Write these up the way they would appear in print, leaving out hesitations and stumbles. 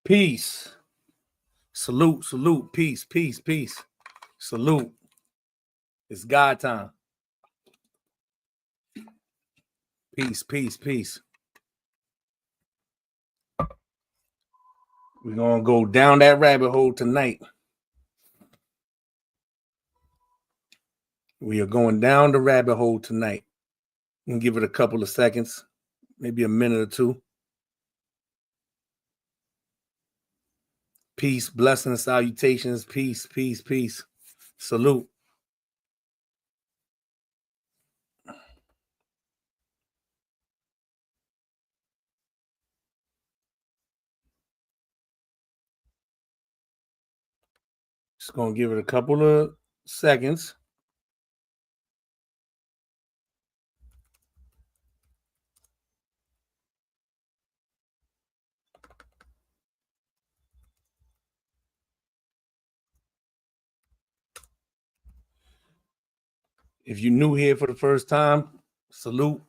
Peace. Salute, salute, peace, peace, peace. Salute. It's God time. Peace, peace, peace. We're going to go down that rabbit hole tonight. We are going down the rabbit hole tonight. I'm going to give it a couple of seconds, maybe a minute or two. Peace, blessings, salutations, peace, peace, peace. Salute. Just going to give it a couple of seconds. If you're new here for the first time, salute.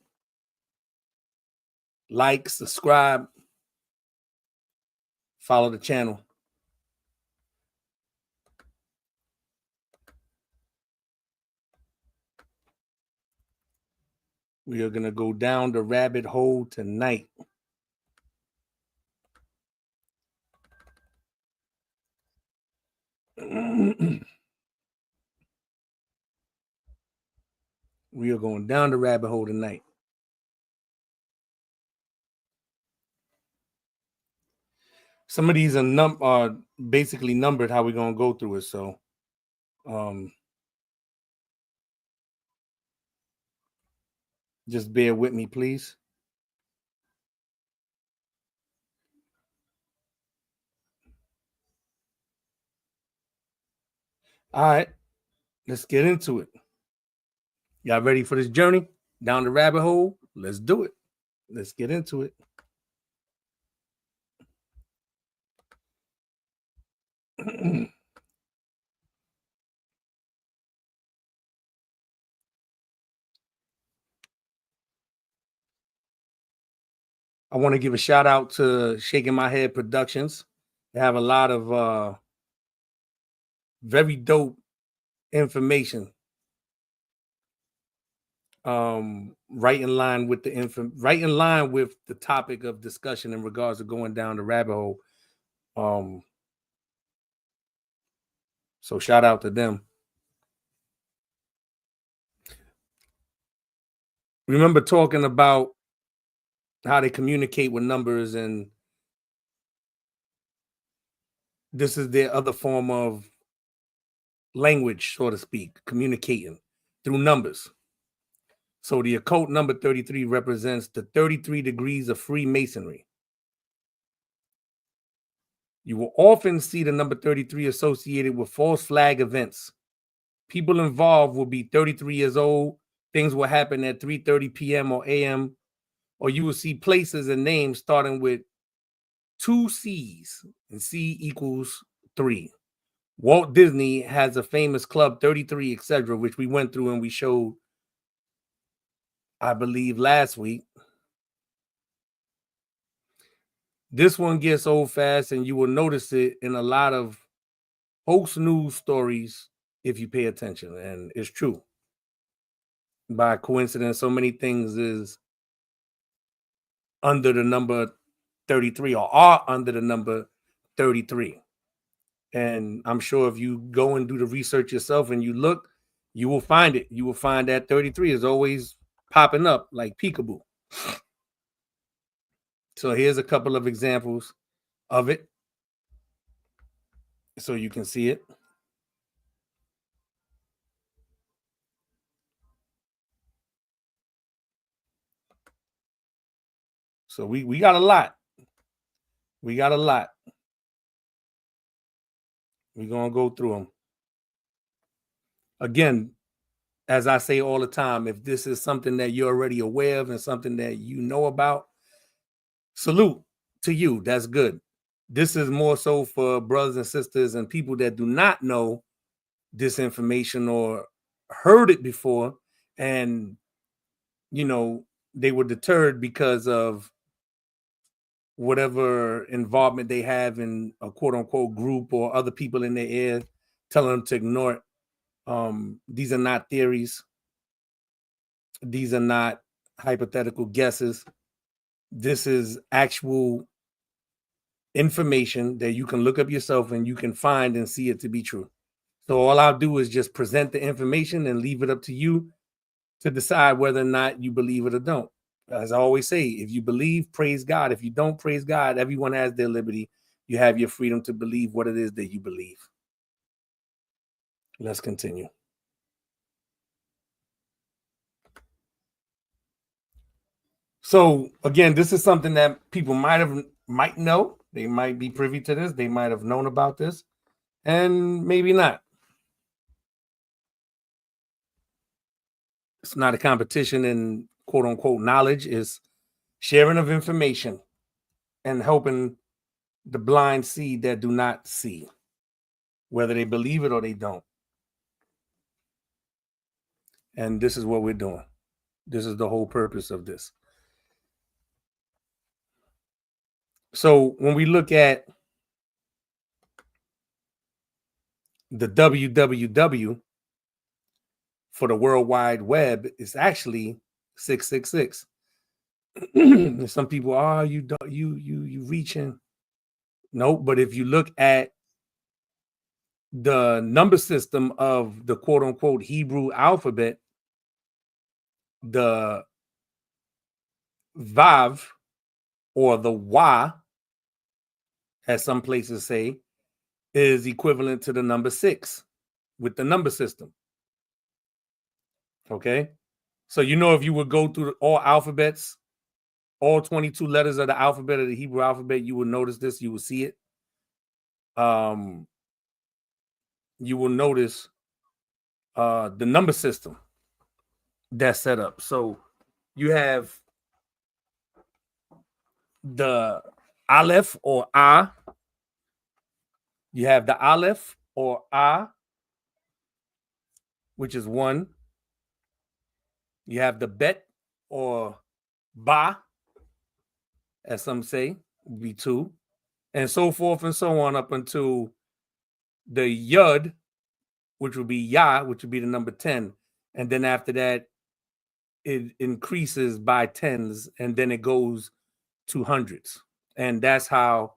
Like, subscribe, follow the channel. We are going to go down the rabbit hole tonight. We are going down the rabbit hole tonight. Some of these are basically numbered how we're going to go through it. So just bear with me, please. All right, let's get into it. Y'all ready for this journey down the rabbit hole? Let's do it. Let's get into it. I want to give a shout out to Shaking My Head Productions. They have a lot of very dope information. Right in line with the topic of discussion in regards to going down the rabbit hole. So shout out to them. Remember talking about how they communicate with numbers, and this is their other form of language, so to speak, communicating through numbers. So the occult number 33 represents the 33 degrees of Freemasonry. You will often see the number 33 associated with false flag events. People involved will be 33 years old. Things will happen at 3:30 p.m. or a.m. Or you will see places and names starting with 2 C's, and C equals 3. Walt Disney has a famous club 33, etc., which we went through and we showed, I believe, last week. This one gets old fast, and you will notice it in a lot of hoax news stories if you pay attention, and it's true. By coincidence, so many things is under the number 33 or are under the number 33. And I'm sure if you go and do the research yourself and you look, you will find it. You will find that 33 is always popping up like peekaboo. So here's a couple of examples of it so you can see it. So we got a lot. We got a lot. We're going to go through them. Again, as I say all the time, if this is something that you're already aware of and something that you know about, salute to you. That's good. This is more so for brothers and sisters and people that do not know this information or heard it before, and they were deterred because of whatever involvement they have in a quote unquote group or other people in their ear, telling them to ignore it. These are not theories. These are not hypothetical guesses. This is actual information that you can look up yourself and you can find and see it to be true. So all I'll do is just present the information and leave it up to you to decide whether or not you believe it or don't. As I always say, if you believe, praise God. If you don't, praise God. Everyone has their liberty. You have your freedom to believe what it is that you believe. Let's continue. So again, this is something that people might know. They might be privy to this. They might have known about this, and maybe not. It's not a competition in quote unquote knowledge. It's sharing of information and helping the blind see that do not see, whether they believe it or they don't. And this is what we're doing. This is the whole purpose of this. So when we look at the www for the World Wide Web, it's actually 666. Some people are you reaching. No, but if you look at the number system of the quote unquote Hebrew alphabet, the Vav or the Wa, as some places say, is equivalent to the number 6 with the number system. Okay. So, if you would go through all alphabets, all 22 letters of the alphabet of the Hebrew alphabet, you will notice this, you will see it. You will notice the number system that's set up. So you have the Aleph or A. You have the Aleph or A, which is 1. You have the Bet or Ba, as some say, would be 2, and so forth and so on up until the Yud, which would be Yah, which would be the number 10. And then after that, it increases by tens, and then it goes to hundreds. And that's how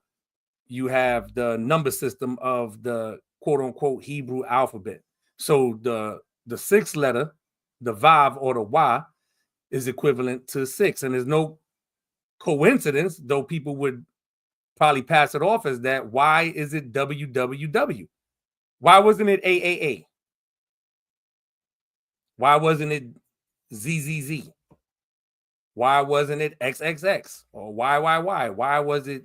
you have the number system of the quote unquote Hebrew alphabet. So the 6th letter, the Vav or the Wa, is equivalent to 6. And there's no coincidence, though people would probably pass it off as that. Why is it WWW? Why wasn't it AAA? Why wasn't it ZZZ? Why wasn't it XXX or YYY? Why was it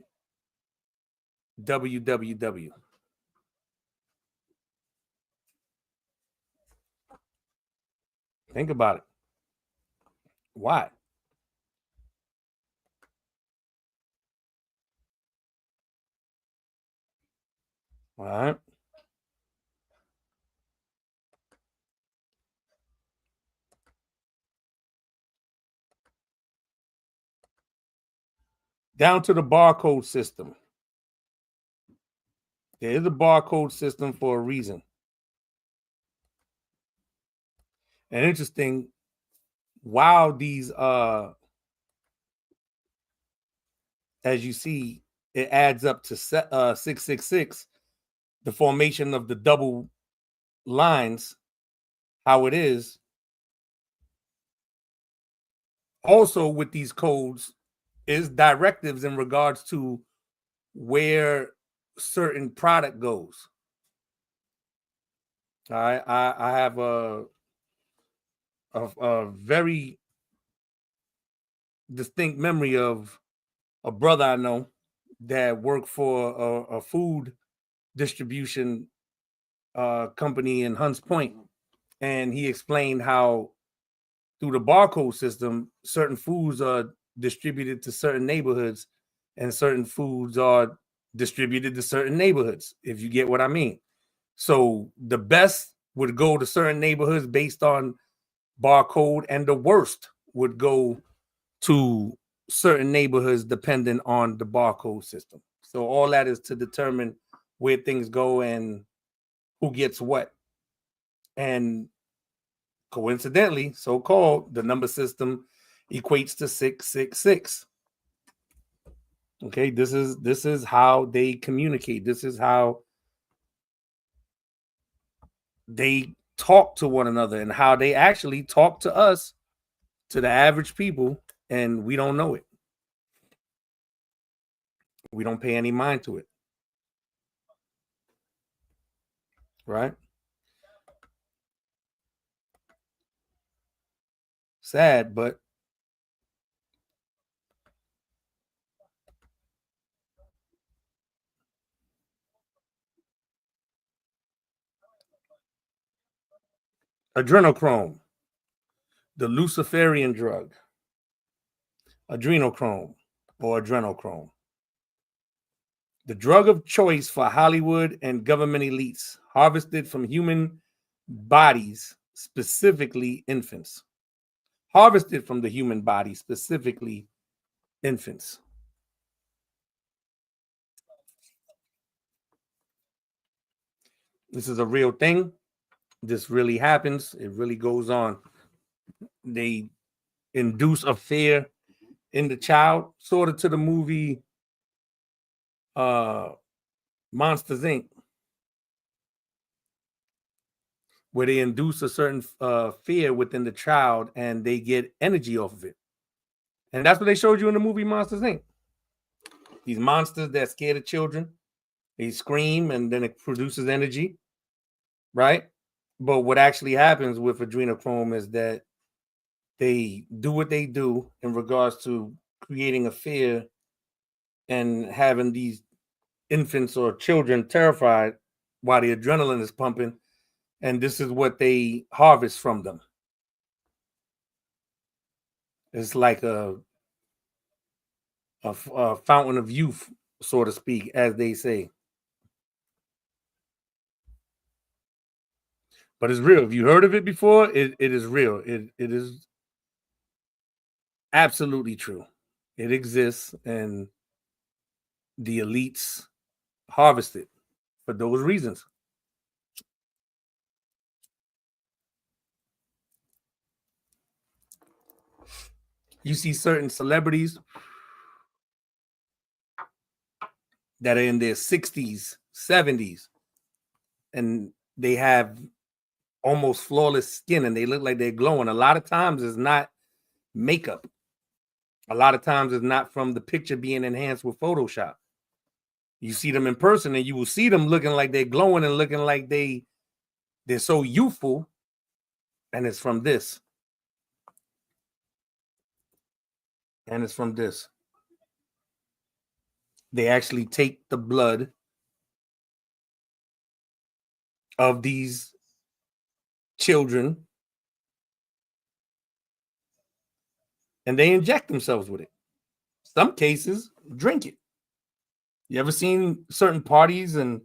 WWW? Think about it. Why? All right. Down to the barcode system. There is a barcode system for a reason. And interesting, while these as you see, it adds up to 666, the formation of the double lines, how it is. Also with these codes is directives in regards to where certain product goes. I have a very distinct memory of a brother I know that worked for a food distribution company in Hunts Point, and he explained how through the barcode system, certain foods are distributed to certain neighborhoods, and certain foods are distributed to certain neighborhoods, if you get what I mean. So the best would go to certain neighborhoods based on barcode, and the worst would go to certain neighborhoods depending on the barcode system. So all that is to determine where things go and who gets what. And coincidentally, so-called, the number system equates to 666. Okay, this is how they communicate. This is how they talk to one another and how they actually talk to us, to the average people, and we don't know it. We don't pay any mind to it. Right? Sad, but adrenochrome, the Luciferian drug, adrenochrome or adrenochrome, the drug of choice for Hollywood and government elites, harvested from human bodies, specifically infants. Harvested from the human body, specifically infants. This is a real thing. This really happens. It really goes on. They induce a fear in the child, sort of to the movie Monsters Inc., where they induce a certain fear within the child and they get energy off of it. And that's what they showed you in the movie Monsters Inc. These monsters that scare the children, they scream and then it produces energy, right? But what actually happens with adrenochrome is that they do what they do in regards to creating a fear and having these infants or children terrified while the adrenaline is pumping. And this is what they harvest from them. It's like a fountain of youth, so to speak, as they say. But it's real. If you heard of it before, it is real. It is absolutely true. It exists, and the elites harvest it for those reasons. You see certain celebrities that are in their 60s, 70s, and they have almost flawless skin and they look like they're glowing. A lot of times it's not makeup. A lot of times it's not from the picture being enhanced with Photoshop. You see them in person and you will see them looking like they're glowing and looking like they're so youthful, and it's from this. And it's from this. They actually take the blood of these children and they inject themselves with it. Some cases drink it. You ever seen certain parties and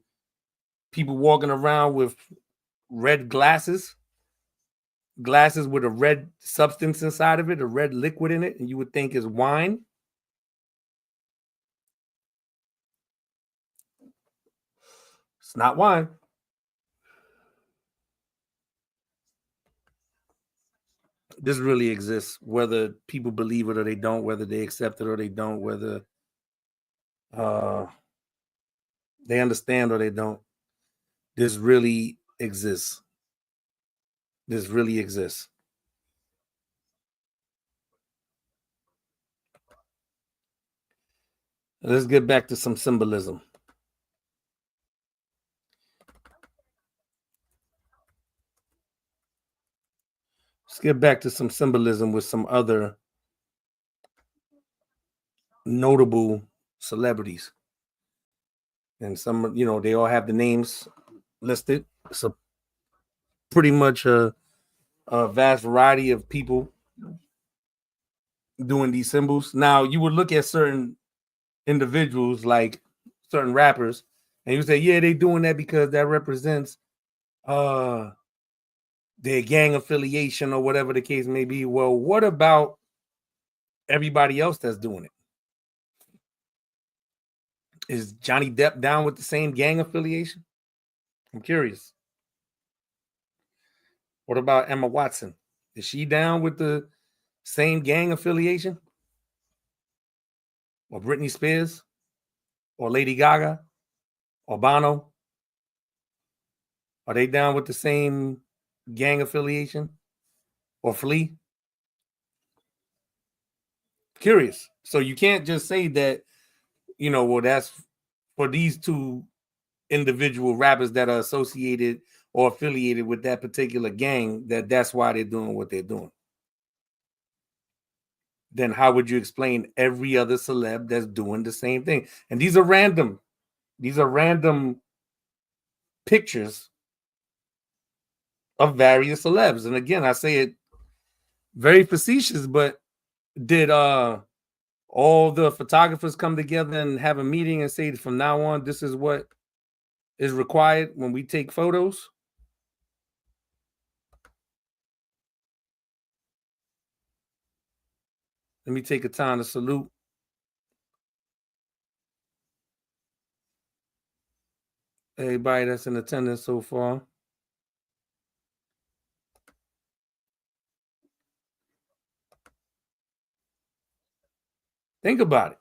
people walking around with red glasses with a red substance inside of it, a red liquid in it, and you would think is wine? It's not wine. This really exists, whether people believe it or they don't, whether they accept it or they don't, whether they understand or they don't. This really exists. This really exists. Let's get back to some symbolism. Let's get back to some symbolism with some other notable celebrities. And some, they all have the names listed. So pretty much a vast variety of people doing these symbols. Now, you would look at certain individuals, like certain rappers, and you say, yeah, they doing that because that represents their gang affiliation or whatever the case may be. Well, what about everybody else that's doing it. Is Johnny Depp down with the same gang affiliation? I'm curious. What about Emma Watson? Is she down with the same gang affiliation? Or Britney Spears? Or Lady Gaga? Or Bono? Are they down with the same gang affiliation? Or Flea? Curious. So you can't just say that, well, that's for these two individual rappers that are associated or affiliated with that particular gang, that's why they're doing what they're doing. Then how would you explain every other celeb that's doing the same thing? And these are random pictures of various celebs. And again, I say it very facetious, but did all the photographers come together and have a meeting and say from now on, this is what is required when we take photos? Let me take a time to salute everybody that's in attendance so far. Think about it.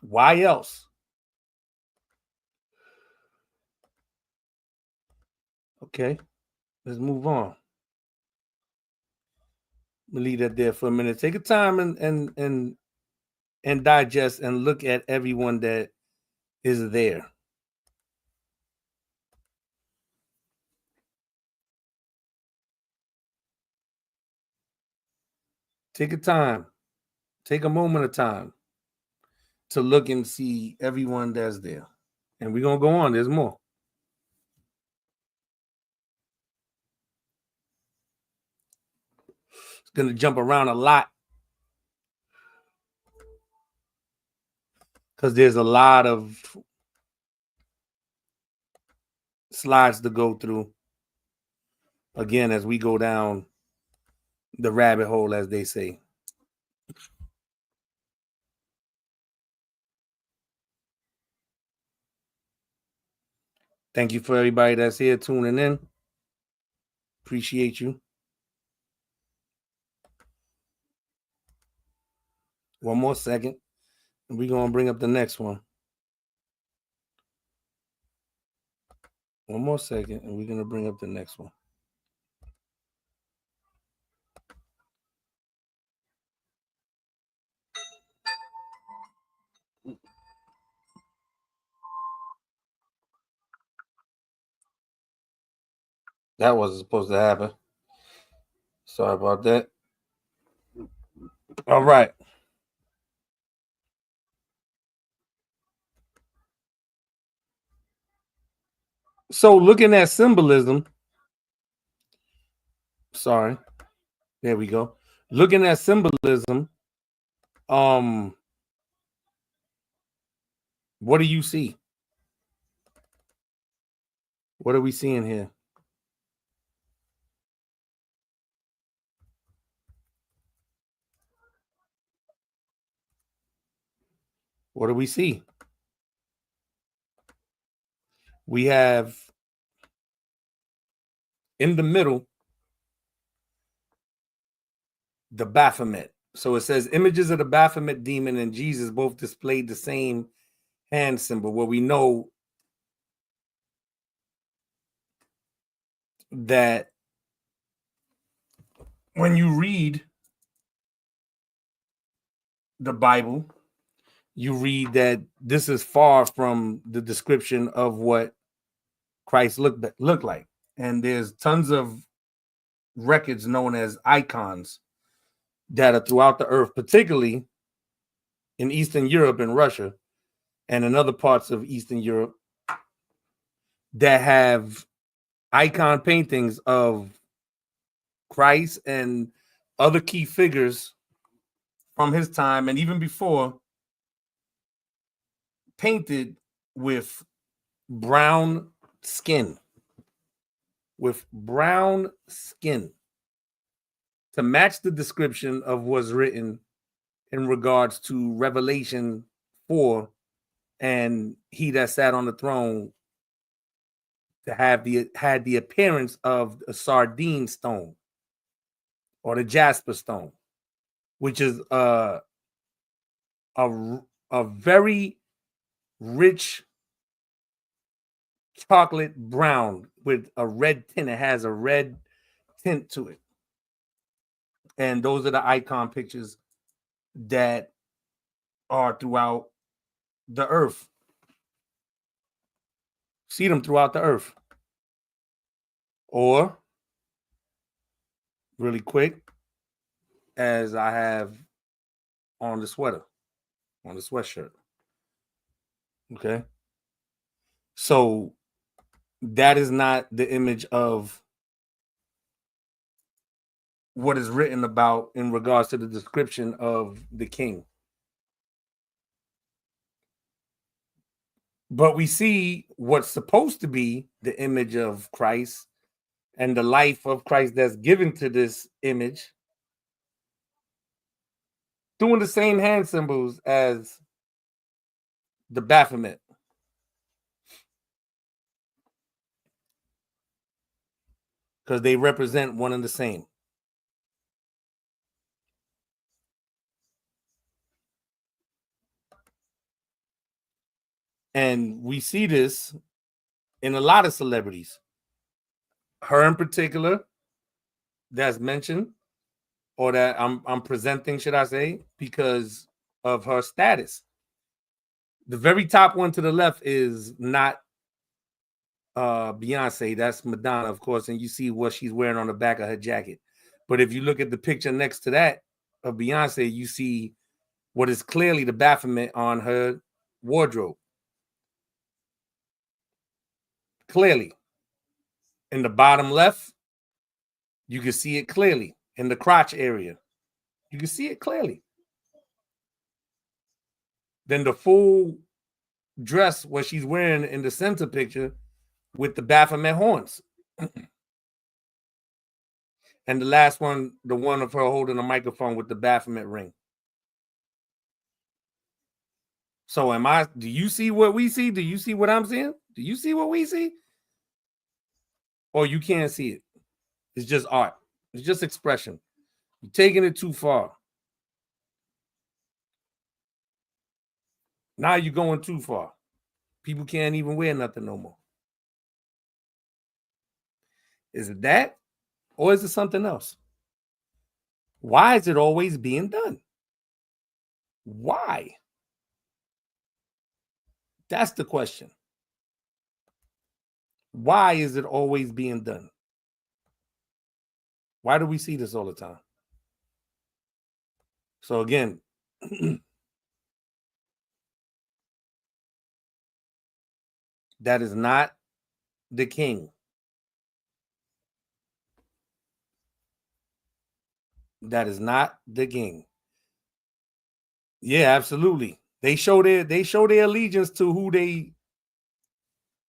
Why else? Okay, let's move on. We'll leave that there for a minute. Take a time and digest and look at everyone that is there. Take a time. Take a moment of time to look and see everyone that's there. And we're going to go on. There's more. It's going to jump around a lot because there's a lot of slides to go through. Again, as we go down the rabbit hole, as they say. Thank you for everybody that's here tuning in. Appreciate you. One more second, and we're going to bring up the next one. One more second, and we're going to bring up the next one. That wasn't supposed to happen. Sorry about that. All right. So looking at symbolism, sorry, there we go. Looking at symbolism, what do you see? What are we seeing here? What do we see? We have in the middle the Baphomet. So it says images of the Baphomet demon and Jesus both displayed the same hand symbol, where we know that when you read the Bible, you read that this is far from the description of what Christ looked like. And there's tons of records known as icons that are throughout the earth, particularly in Eastern Europe and Russia and in other parts of Eastern Europe, that have icon paintings of Christ and other key figures from his time and even before, painted with brown skin, with brown skin to match the description of what's written in regards to Revelation 4 and he that sat on the throne to have had the appearance of a sardine stone or the jasper stone, which is a very rich chocolate brown with a red tint. It has a red tint to it. And those are the icon pictures that are throughout the earth. See them throughout the earth. Or, really quick, as I have on the sweater, on the sweatshirt. Okay. So that is not the image of what is written about in regards to the description of the king. But we see what's supposed to be the image of Christ and the life of Christ that's given to this image doing the same hand symbols as the Baphomet. Because they represent one and the same. And we see this in a lot of celebrities. Her in particular, that's mentioned, or that I'm presenting, should I say, because of her status. The very top one to the left is not Beyonce, that's Madonna, of course, and you see what she's wearing on the back of her jacket. But if you look at the picture next to that of Beyonce, you see what is clearly the Baphomet on her wardrobe. Clearly. In the bottom left, you can see it clearly. In the crotch area, you can see it clearly. Then the full dress, what she's wearing in the center picture with the Baphomet horns. And the last one, the one of her holding a microphone with the Baphomet ring. So do you see what we see? Do you see what I'm seeing? Do you see what we see? Or you can't see it? It's just art. It's just expression. You're taking it too far. Now you're going too far. People can't even wear nothing no more. Is it that? Or is it something else? Why is it always being done? Why? That's the question. Why is it always being done? Why do we see this all the time? So again, that is not the king. That is not the king. Yeah, absolutely. They show their allegiance to who they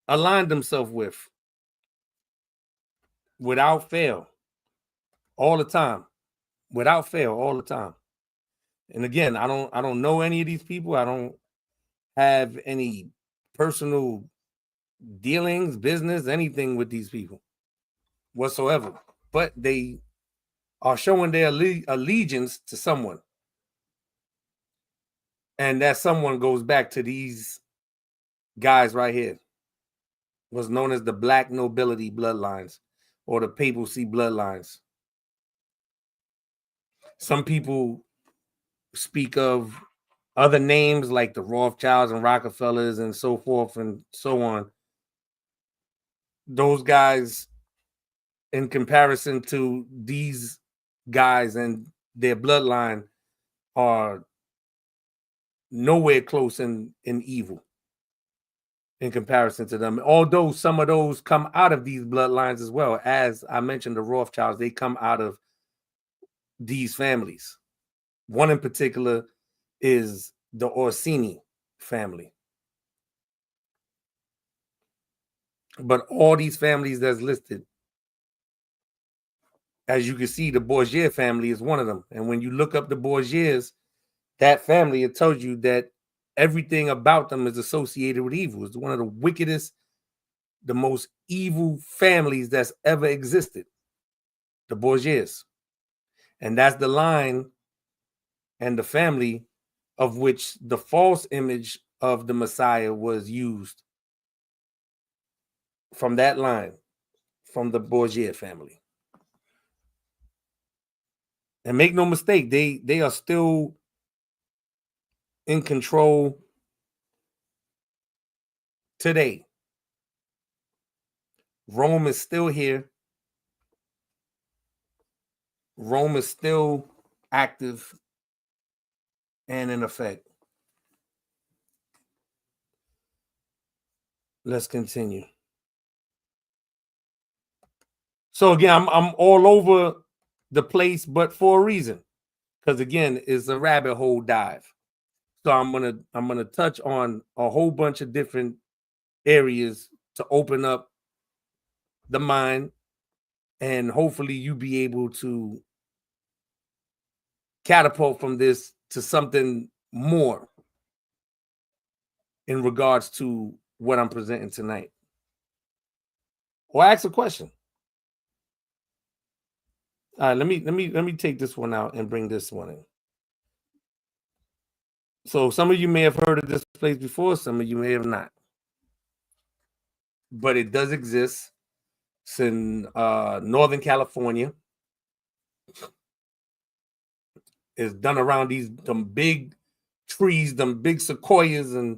aligned themselves with without fail. All the time. Without fail, all the time. And again, I don't know any of these people. I don't have any personal dealings, business, anything with these people whatsoever. But they are showing their allegiance to someone. And that someone goes back to these guys right here. What's known as the black nobility bloodlines or the papacy bloodlines. Some people speak of other names like the Rothschilds and Rockefellers and so forth and so on. Those guys, in comparison to these guys and their bloodline, are nowhere close in evil in comparison to them. Although some of those come out of these bloodlines as well. As I mentioned, the Rothschilds, they come out of these families. One in particular is the Orsini family. But all these families that's listed as you can see, the Borgia family is one of them. And when you look up the Borgias, that family, it tells you that everything about them is associated with evil. It's one of the wickedest, the most evil families that's ever existed, the Borgias. And that's the line and the family of which the false image of the Messiah was used, from that line, from the Borgia family. And make no mistake, they are still in control today. Rome is still here. Rome is still active and in effect. Let's continue. So again, I'm all over the place, but for a reason. Because again, it's a rabbit hole dive. So I'm gonna touch on a whole bunch of different areas to open up the mind, and hopefully you be able to catapult from this to something more in regards to what I'm presenting tonight. Or ask a question. All right, let me take this one out and bring this one in. So some of you may have heard of this place before, some of you may have not. But it does exist. It's in Northern California. It's done around them big trees, them big sequoias, and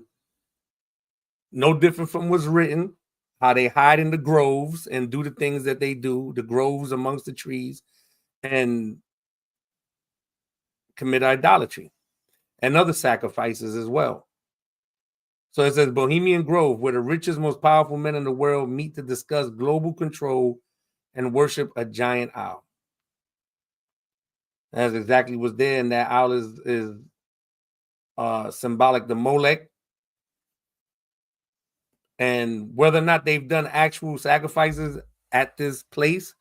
no different from what's written, how they hide in the groves and do the things that they do, the groves amongst the trees, and commit idolatry and other sacrifices as well. So it says Bohemian Grove, where the richest, most powerful men in the world meet to discuss global control and worship a giant owl. That's exactly what's there, and that owl is symbolic to Molech. And whether or not they've done actual sacrifices at this place,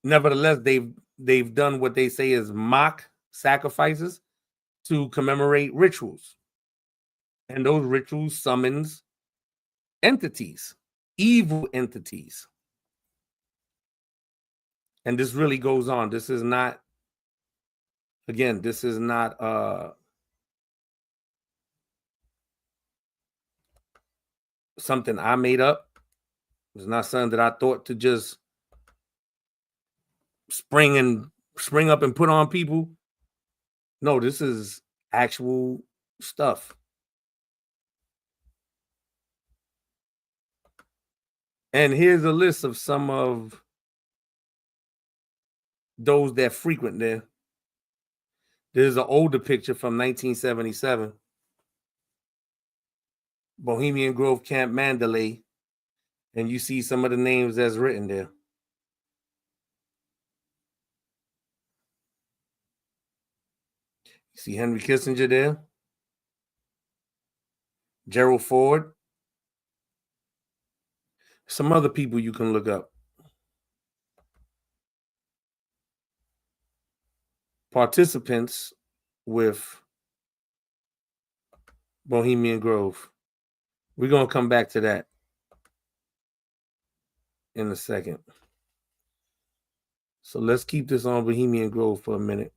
nevertheless, they've done what they say is mock sacrifices to commemorate rituals. And those rituals summons entities, evil entities. And this really goes on. This is not, again, this is not something I made up. It's not something that I thought to just spring up and put on people. No, this is actual stuff. And here's a list of some of those that frequent there. There's an older picture from 1977. Bohemian Grove Camp Mandalay. And you see some of the names that's written there. You see Henry Kissinger there. Gerald Ford. Some other people you can look up. Participants with Bohemian Grove. We're going to come back to that in a second. So let's keep this on Bohemian Grove for a minute.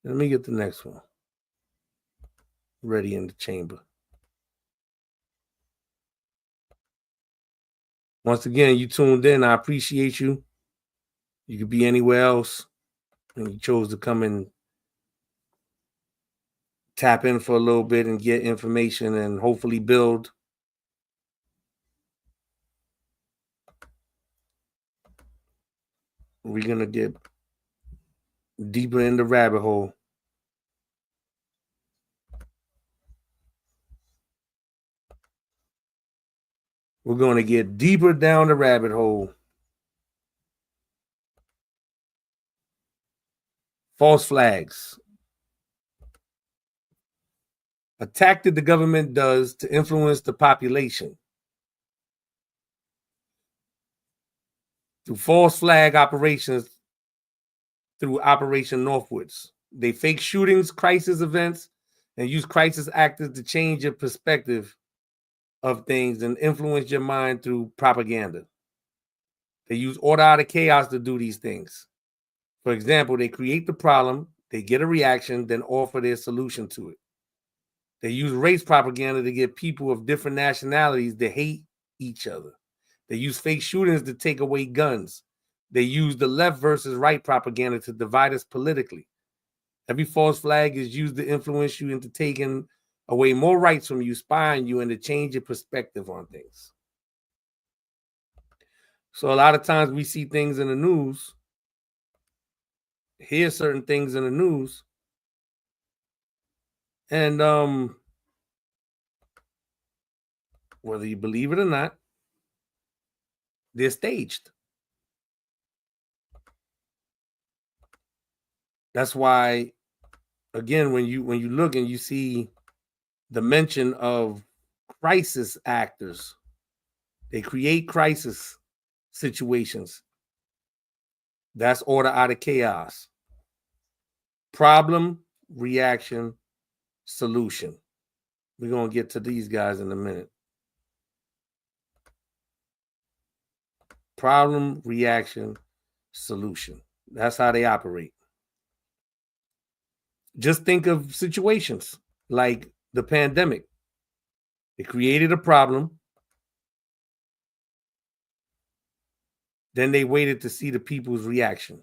Let me get the next one ready in the chamber. Once again, you tuned in. I appreciate you. You could be anywhere else, and you chose to come and tap in for a little bit and get information and hopefully build. We're going to get deeper in the rabbit hole. We're going to get deeper down the rabbit hole. False flags. A tactic the government does to influence the population. through false flag operations through Operation Northwoods. They fake shootings, crisis events, and use crisis actors to change your perspective of things and influence your mind through propaganda. They use order out of chaos to do these things. For example, they create the problem, they get a reaction, then offer their solution to it. They use race propaganda to get people of different nationalities to hate each other. They use fake shootings to take away guns. They use the left versus right propaganda to divide us politically. Every false flag is used to influence you into taking away more rights from you, spying you, and to change your perspective on things. So a lot of times we see things in the news, hear certain things in the news, and whether you believe it or not, they're staged. That's why, again, when you look and you see the mention of crisis actors, they create crisis situations. That's order out of chaos. Problem, reaction, solution. We're going to get to these guys in a minute. Problem, reaction, solution. That's how they operate. Just think of situations like the pandemic. They created a problem. Then they waited to see the people's reaction.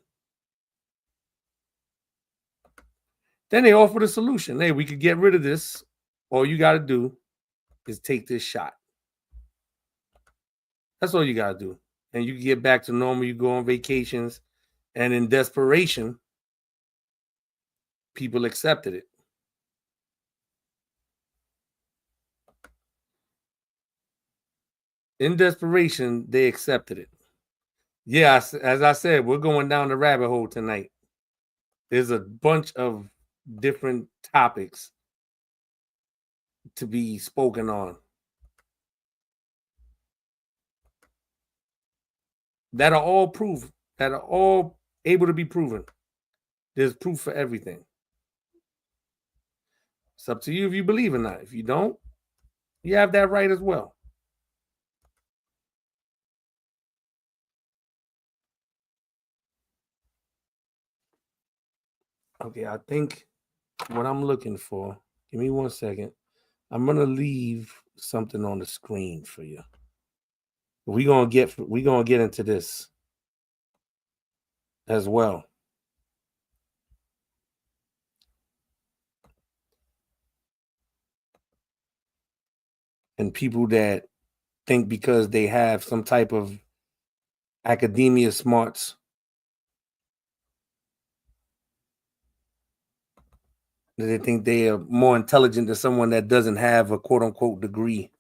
Then they offered a solution. Hey, we could get rid of this. All you got to do is take this shot. That's all you got to do. And you can get back to normal. You go on vacations. And in desperation, people accepted it. In desperation, they accepted it. Yeah, as I said, we're going down the rabbit hole tonight. There's a bunch of different topics to be spoken on that are all proven, that are all able to be proven. There's proof for everything. It's up to you if you believe or not. If you don't, you have that right as well. Okay, I think what I'm looking for, give me 1 second. I'm going to leave something on the screen for you. We're going to get into this as well. And people that think because they have some type of academia smarts that they think they are more intelligent than someone that doesn't have a quote unquote degree.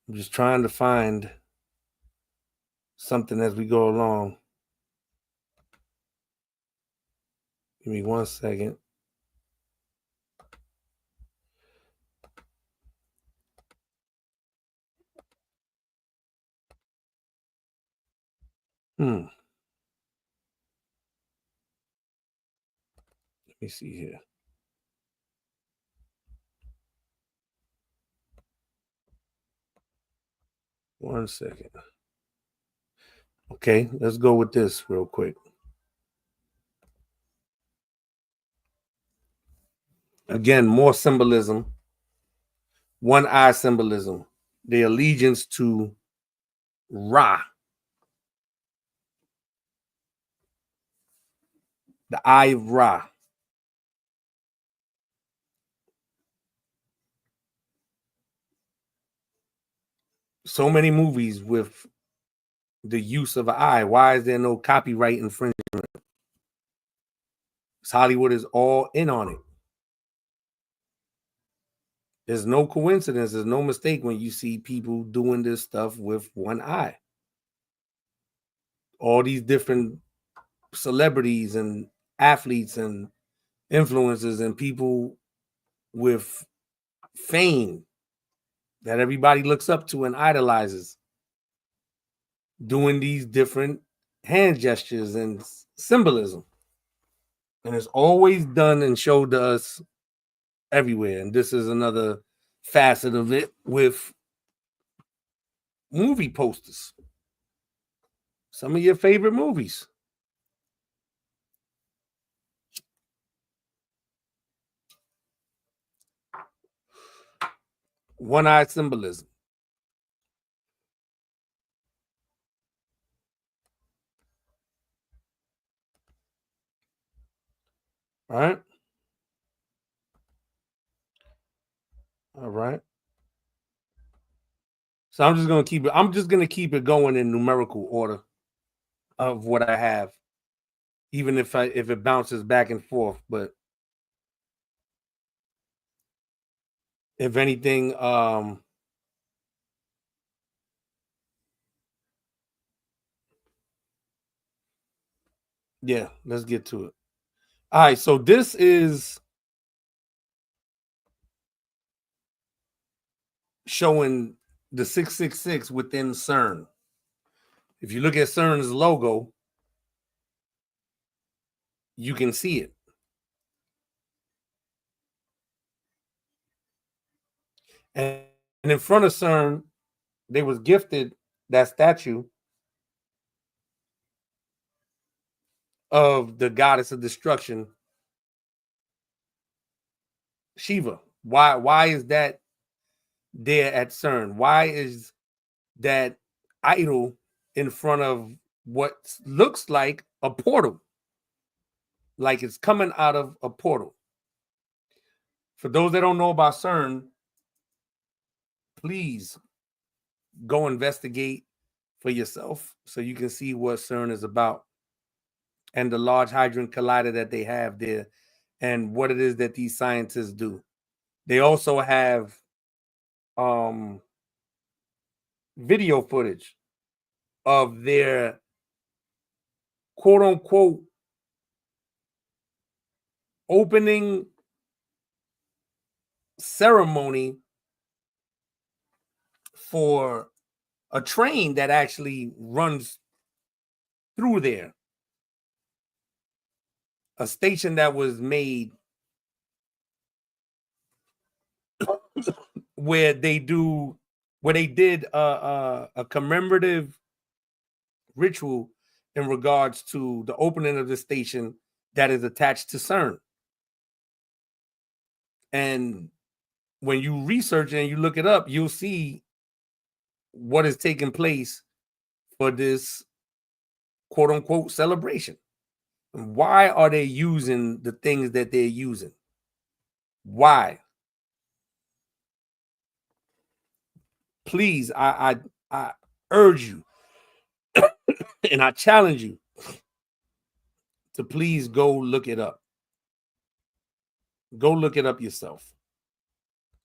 I'm just trying to find something as we go along. Give me 1 second. Let me see here. One second. Okay, let's go with this real quick. Again, more symbolism. One eye symbolism. The allegiance to Ra. The eye of Ra. So many movies with the use of an eye. Why is there no copyright infringement? Hollywood is all in on it. There's no coincidence. There's no mistake when you see people doing this stuff with one eye. All these different celebrities and athletes and influencers and people with fame that everybody looks up to and idolizes, doing these different hand gestures and symbolism. And it's always done and showed to us everywhere. And this is another facet of it with movie posters. Some of your favorite movies. One-eyed symbolism. All right. All right. So I'm just gonna keep it going in numerical order of what I have, even if it bounces back and forth. But if anything, yeah, let's get to it. All right, so this is showing the 666 within CERN. If you look at CERN's logo, you can see it. And in front of CERN, they was gifted that statue of the goddess of destruction, Shiva. Why is that there at CERN? Why is that idol in front of what looks like a portal? Like it's coming out of a portal. For those that don't know about CERN, please go investigate for yourself so you can see what CERN is about and the Large Hadron Collider that they have there and what it is that these scientists do. They also have video footage of their quote unquote opening ceremony for a train that actually runs through there. A station that was made where they did a commemorative ritual in regards to the opening of the station that is attached to CERN. And when you research it and you look it up, you'll see what is taking place for this quote unquote celebration. Why are they using the things that they're using? Why? Please, I urge you and I challenge you to please go look it up. Go look it up yourself.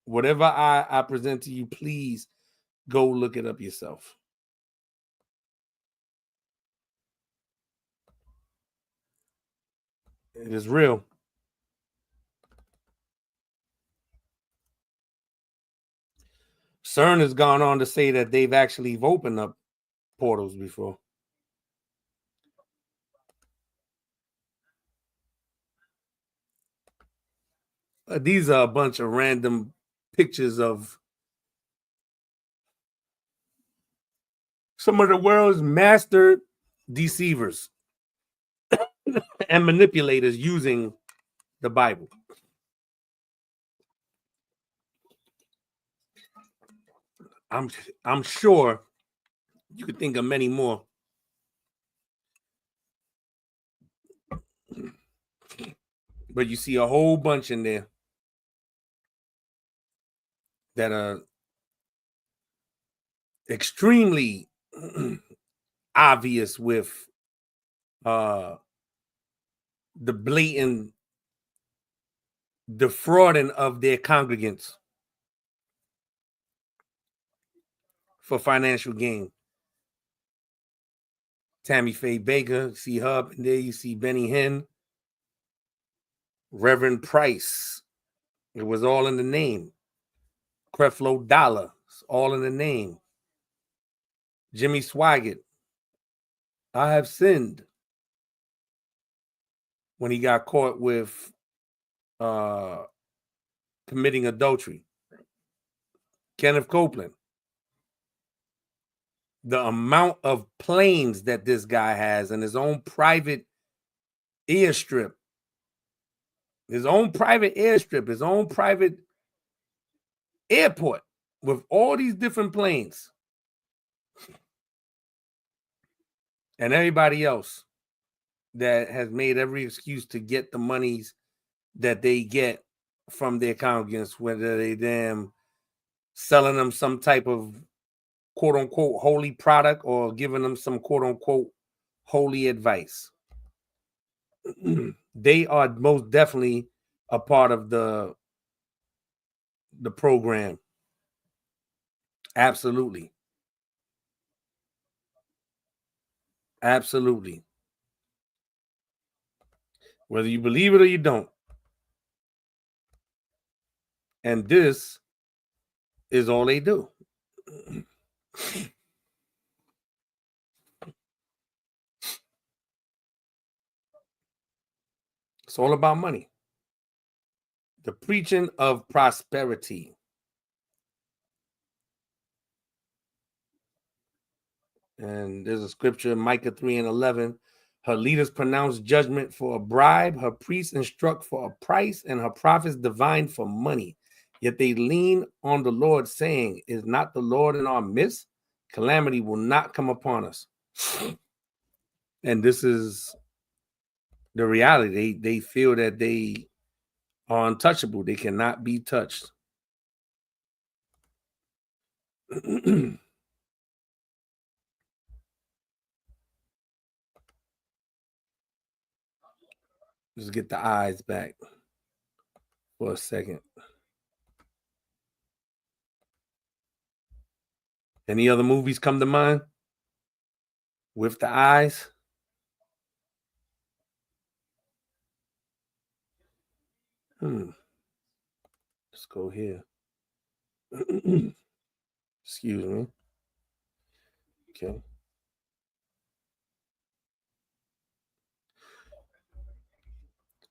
Whatever I present to you, please go look it up yourself. It is real. CERN has gone on to say that they've actually opened up portals before. These are a bunch of random pictures of some of the world's master deceivers and manipulators using the Bible. I'm sure you could think of many more. But you see a whole bunch in there that are extremely obvious with the blatant defrauding of their congregants for financial gain. Tammy Faye Baker, see Hub, and there you see Benny Hinn, Reverend Price. It was all in the name. Creflo Dollar, It's all in the name. Jimmy Swaggart, I have sinned, when he got caught with committing adultery. Kenneth Copeland, the amount of planes that this guy has and his own private airstrip, his own private airport with all these different planes, and everybody else that has made every excuse to get the monies that they get from their congregants, whether they damn selling them some type of quote unquote holy product or giving them some quote unquote holy advice. They are most definitely a part of the program. Absolutely. Absolutely. Whether you believe it or you don't. And this is all they do. It's all about money. The preaching of prosperity. And there's a scripture, Micah 3:11. Her leaders pronounce judgment for a bribe, her priests instruct for a price, and her prophets divine for money. Yet they lean on the Lord, saying, is not the Lord in our midst? Calamity will not come upon us. And this is the reality. They feel that they are untouchable. They cannot be touched. Let's get the eyes back for a second. Any other movies come to mind with the eyes? Let's go here. Excuse me. Okay.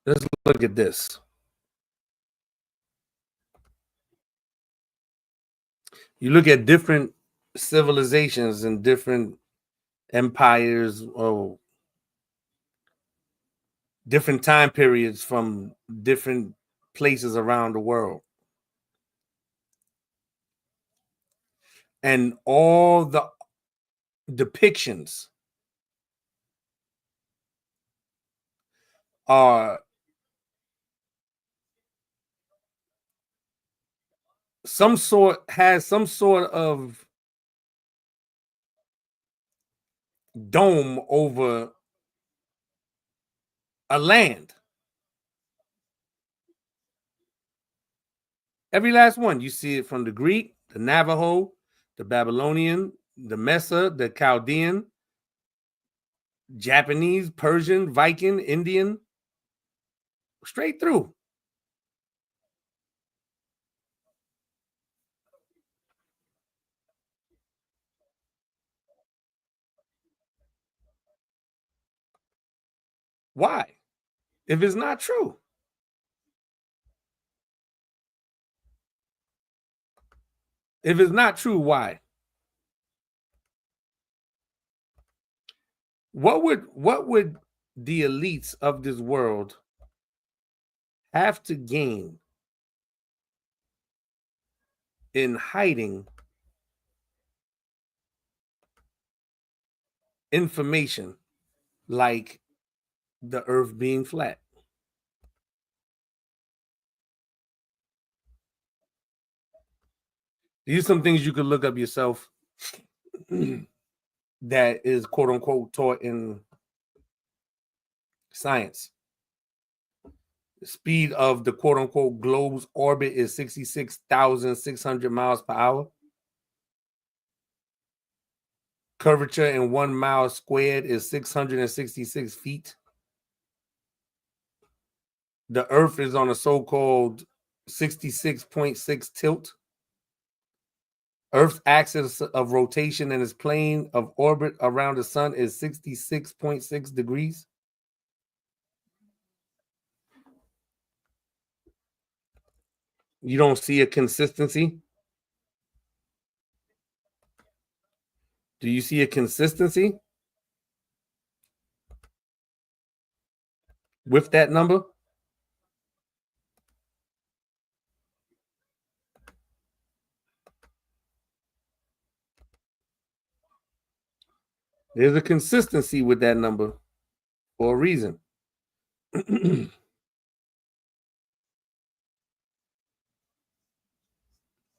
Let's look at this. You look at different civilizations and different empires or different time periods from different places around the world. And all the depictions are some sort of dome over a land. Every last one. You see it from the Greek, the Navajo, the Babylonian, the Mesa, the Chaldean, Japanese, Persian, Viking, Indian, straight through. Why? If it's not true. If it's not true, why? What would the elites of this world have to gain in hiding information like the earth being flat? These are some things you could look up yourself that is quote unquote taught in science. The speed of the quote unquote globe's orbit is 66,600 miles per hour. Curvature in 1 mile squared is 666 feet. The earth is on a so-called 66.6 tilt. Earth's axis of rotation and its plane of orbit around the sun is 66.6 degrees. You don't see a consistency? Do you see a consistency with that number? There's a consistency with that number for a reason.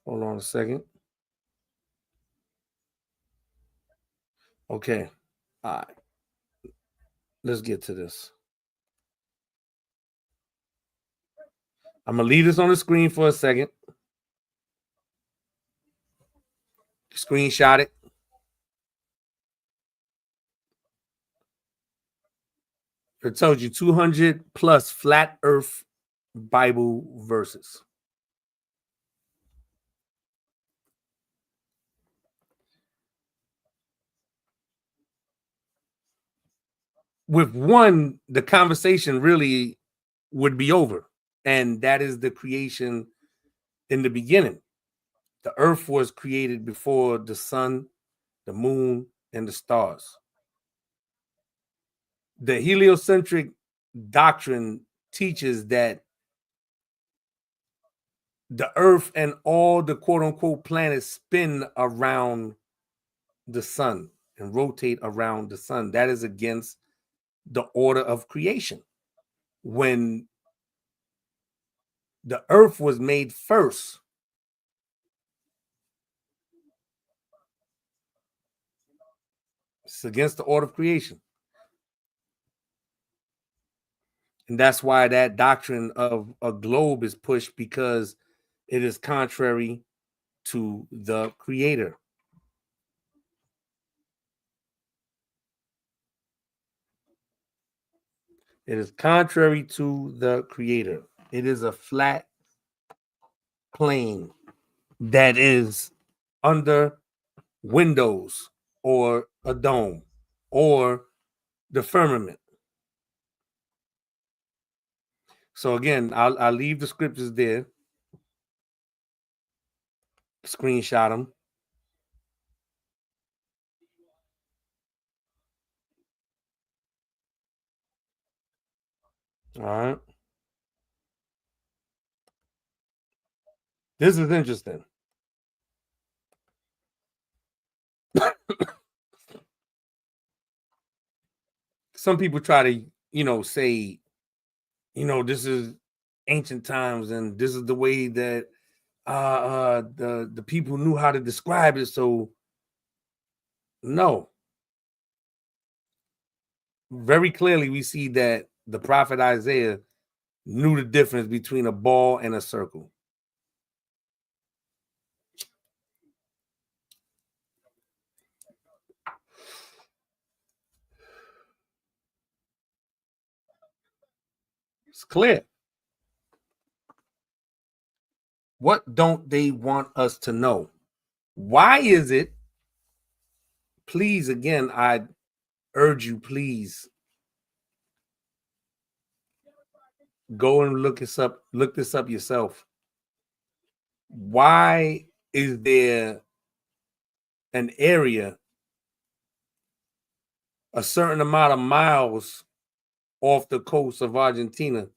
Hold on a second. Okay. All right. Let's get to this. I'm going to leave this on the screen for a second. Screenshot it. It tells you 200 plus flat earth Bible verses. With one, the conversation really would be over. And that is the creation in the beginning. The earth was created before the sun, the moon, and the stars. The heliocentric doctrine teaches that the earth and all the quote unquote planets spin around the sun and rotate around the sun. That is against the order of creation. When the earth was made first, it's against the order of creation. And that's why that doctrine of a globe is pushed, because it is contrary to the creator. It is contrary to the creator. It is a flat plane that is under windows or a dome or the firmament. So again, I'll leave the scriptures there. Screenshot them. All right. This is interesting. Some people try to, say, this is ancient times and this is the way that the people knew how to describe it. So no. Very clearly we see that the prophet Isaiah knew the difference between a ball and a circle. It's clear. What don't they want us to know? Why is it? Please, again, I urge you, please go and look this up yourself. Why is there an area a certain amount of miles off the coast of Argentina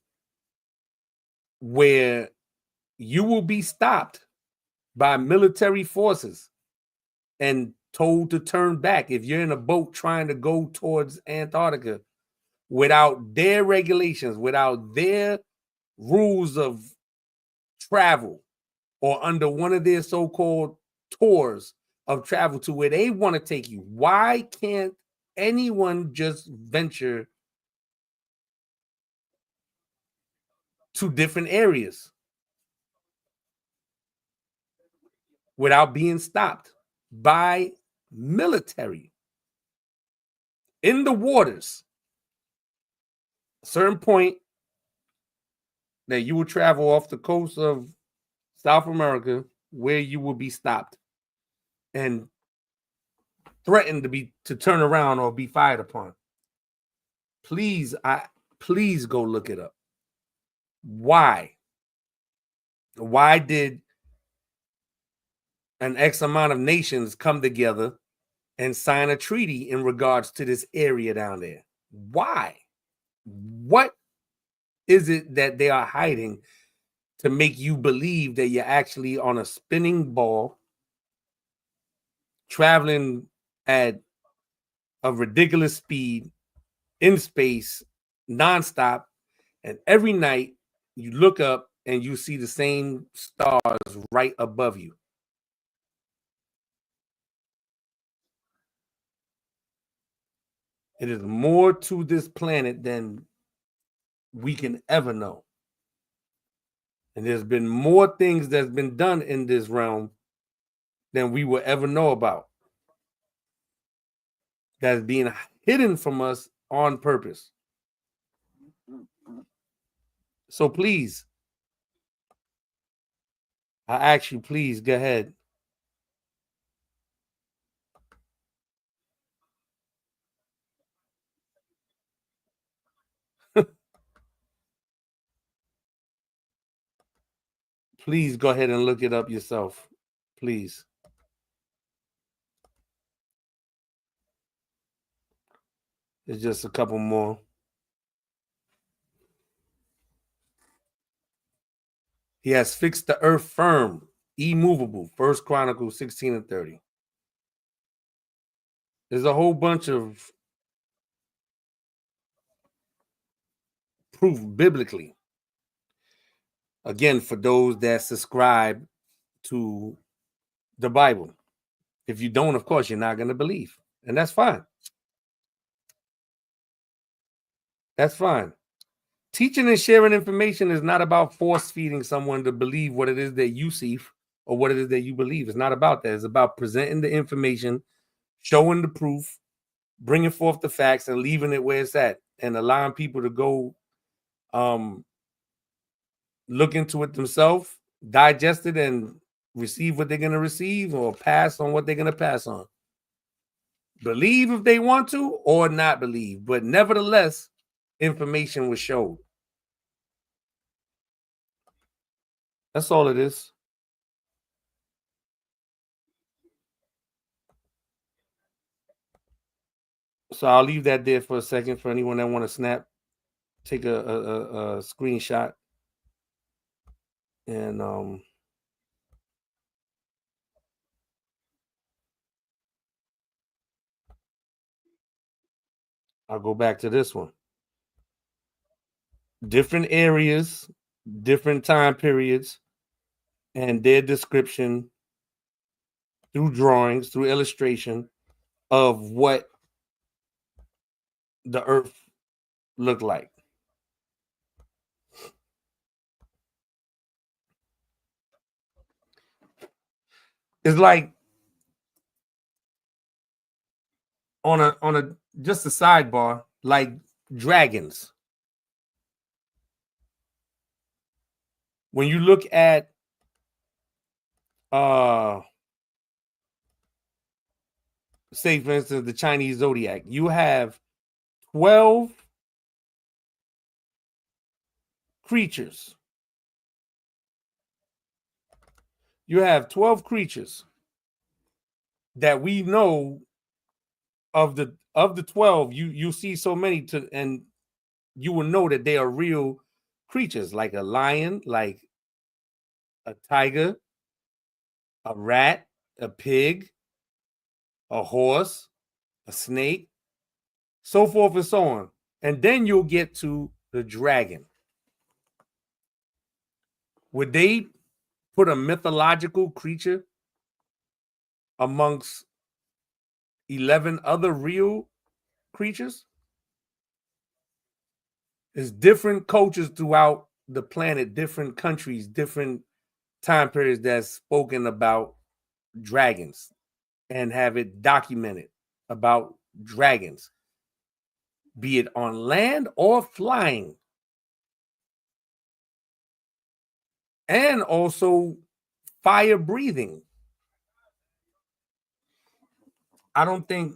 where you will be stopped by military forces and told to turn back if you're in a boat trying to go towards Antarctica without their regulations, without their rules of travel, or under one of their so-called tours of travel to where they want to take you? Why can't anyone just venture to different areas without being stopped by military in the waters? A certain point that you will travel off the coast of South America where you will be stopped. and threaten to turn around or be fired upon. Please go look it up. Why did an X amount of nations come together and sign a treaty in regards to this area down there? Why? What is it that they are hiding to make you believe that you're actually on a spinning ball, traveling at a ridiculous speed in space, nonstop, and every night you look up and you see the same stars right above you? It is more to this planet than we can ever know. And there's been more things that's been done in this realm than we will ever know about. That's being hidden from us on purpose. So please, I ask you, please go ahead. Please go ahead and look it up yourself. Please. There's just a couple more. He has fixed the earth firm, immovable. 1 Chronicles 16:30. There's a whole bunch of proof biblically. Again, for those that subscribe to the Bible. If you don't, of course, you're not going to believe. And that's fine. That's fine. Teaching and sharing information is not about force feeding someone to believe what it is that you see or what it is that you believe. It's not about that. It's about presenting the information, showing the proof, bringing forth the facts, and leaving it where it's at, and allowing people to go look into it themselves, digest it, and receive what they're going to receive or pass on what they're going to pass on. Believe if they want to or not believe, but nevertheless, information was showed. That's all it is. So I'll leave that there for a second for anyone that want to take a screenshot, and I'll go back to this one. Different areas, different time periods, and their description through drawings, through illustration of what the earth looked like. It's like on a just a sidebar, like dragons. When you look at say for instance the Chinese zodiac, you have 12 creatures. You have 12 creatures that we know of the 12. You see so many and you will know that they are real creatures, like a lion, like a tiger, a rat, a pig, a horse, a snake, so forth and so on. And then you'll get to the dragon. Would they put a mythological creature amongst 11 other real creatures? There's different cultures throughout the planet, different countries, different time periods that's spoken about dragons and have it documented about dragons, be it on land or flying. And also fire breathing. I don't think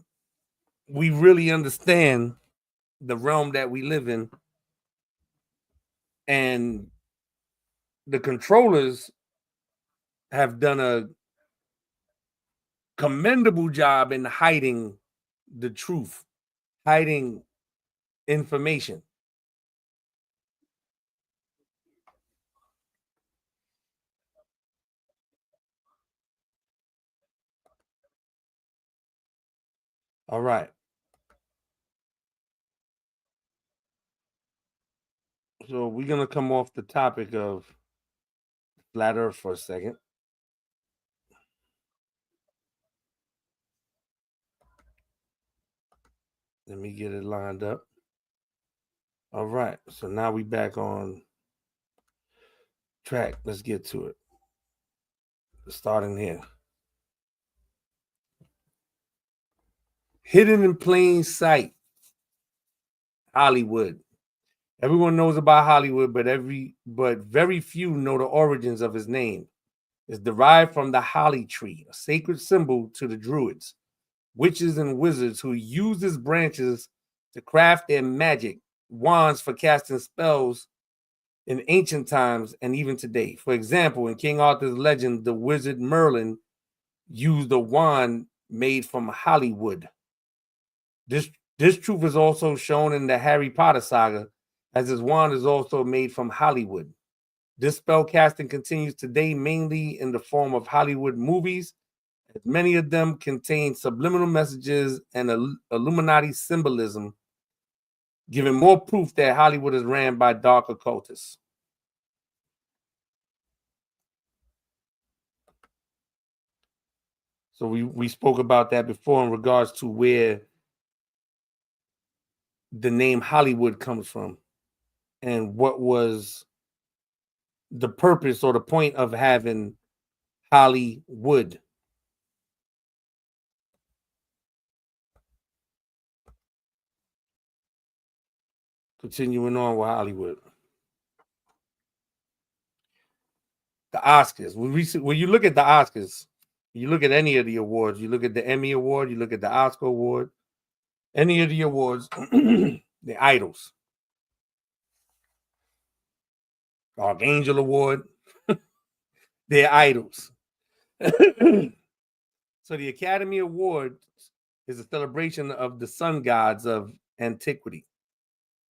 we really understand the realm that we live in, and the controllers have done a commendable job in hiding the truth, hiding information. All right. So we're gonna come off the topic of flat Earth for a second. Let me get it lined up. All right. So now we back on track. Let's get to it. Starting here. Hidden in plain sight. Hollywood. Everyone knows about Hollywood, but very few know the origins of his name. It's derived from the holly tree, a sacred symbol to the Druids, witches and wizards who used its branches to craft their magic, wands for casting spells in ancient times and even today. For example, in King Arthur's legend, the wizard Merlin used a wand made from Hollywood. This truth is also shown in the Harry Potter saga, as his wand is also made from Hollywood. This spell casting continues today mainly in the form of Hollywood movies, as many of them contain subliminal messages and Illuminati symbolism, giving more proof that Hollywood is ran by dark occultists. So we spoke about that before in regards to where the name Hollywood comes from and what was the purpose or the point of having Hollywood. Continuing on with Hollywood. The Oscars. When you look at the Oscars, you look at any of the awards, you look at the Emmy Award, you look at the Oscar Award, any of the awards, the idols. Archangel Award, they're idols. So the Academy Award is a celebration of the sun gods of antiquity.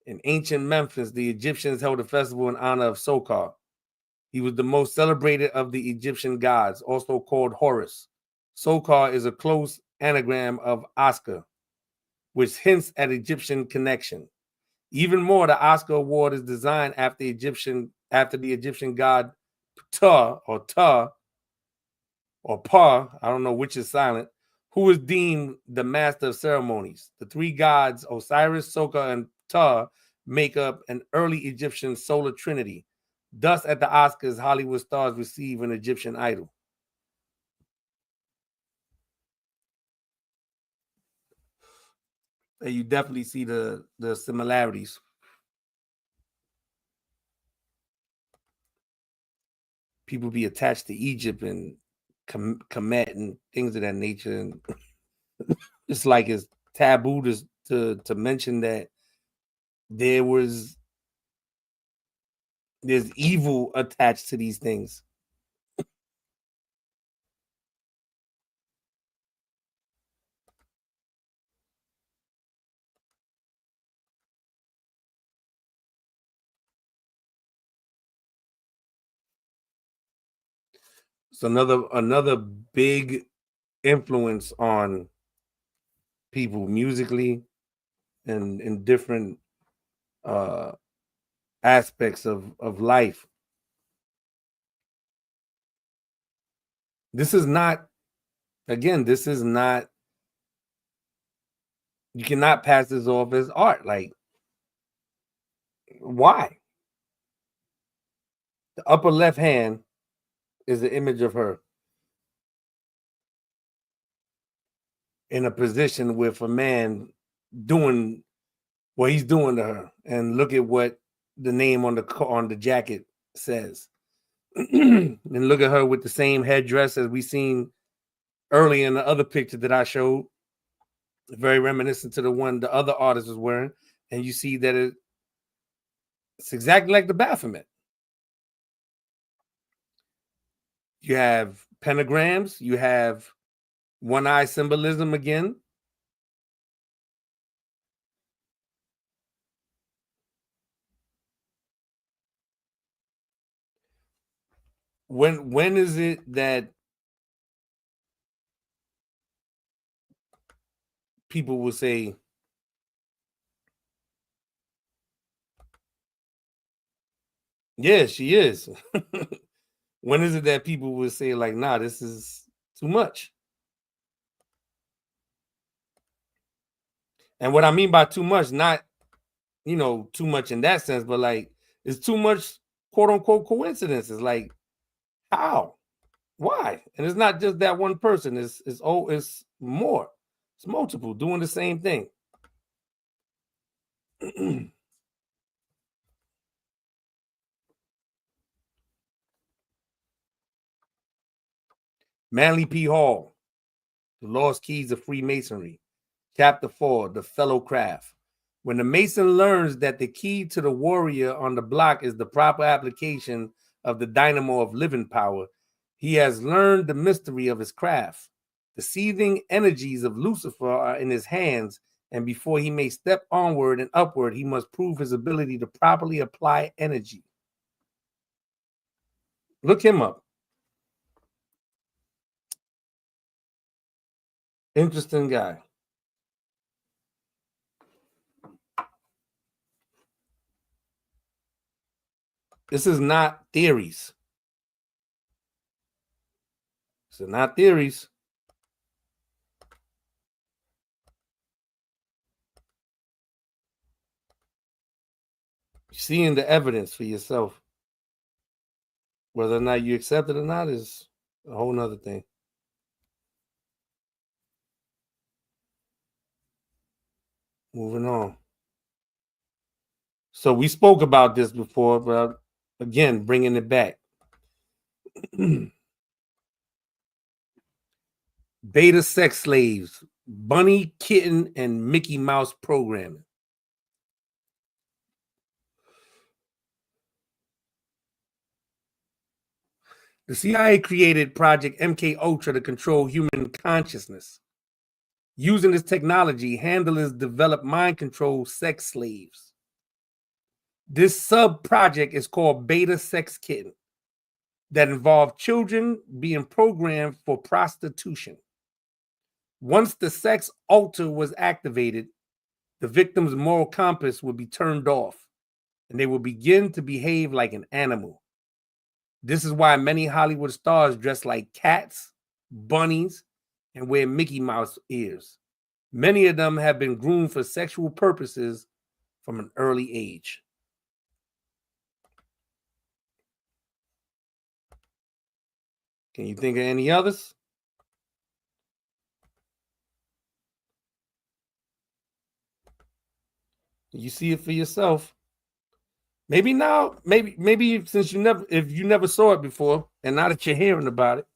In ancient Memphis, the Egyptians held a festival in honor of Sokar. He was the most celebrated of the Egyptian gods, also called Horus. Sokar is a close anagram of Oscar, which hints at Egyptian connection. Even more, the Oscar Award is designed after the Egyptian god Ptah or Pa, I don't know which is silent, who is deemed the master of ceremonies. The three gods, Osiris, Sokar, and Ptah, make up an early Egyptian solar trinity. Thus, at the Oscars, Hollywood stars receive an Egyptian idol. And you definitely see the similarities. People be attached to Egypt and Kemet and things of that nature, and it's like it's taboo to mention that there's evil attached to these things. It's another big influence on people musically and in different aspects of life. This is not, again, this is not, you cannot pass this off as art. Like, why? The upper left hand is the image of her in a position with a man doing what he's doing to her, and look at what the name on the jacket says. And look at her with the same headdress as we seen early in the other picture that I showed. very reminiscent to the one the other artist was wearing, and you see that it's exactly like the Baphomet. You have pentagrams, you have one eye symbolism again. When is it that people will say, yeah, she is? When is it that people will say, like, nah, this is too much? And what I mean by too much, not, too much in that sense, but like it's too much quote unquote coincidences. Like, how? Why? And it's not just that one person, it's more. It's multiple doing the same thing. Manly P. Hall, The Lost Keys of Freemasonry, Chapter 4, The Fellow Craft. When the Mason learns that the key to the warrior on the block is the proper application of the dynamo of living power, he has learned the mystery of his craft. The seething energies of Lucifer are in his hands, and before he may step onward and upward, he must prove his ability to properly apply energy. Look him up. Interesting guy. This is not theories. This is not theories. Seeing the evidence for yourself. Whether or not you accept it or not is a whole nother thing. Moving on. So we spoke about this before, but again, bringing it back. Beta sex slaves, bunny, kitten, and Mickey Mouse programming. The CIA created Project MK Ultra to control human consciousness. Using this technology, handlers developed mind control sex slaves. This sub project is called Beta Sex Kitten, that involved children being programmed for prostitution. Once the sex altar was activated, the victim's moral compass would be turned off and they would begin to behave like an animal. This is why many Hollywood stars dress like cats, bunnies, and wear Mickey Mouse ears. Many of them have been groomed for sexual purposes from an early age. Can you think of any others? You see it for yourself. Maybe now, maybe since if you never saw it before, and now that you're hearing about it,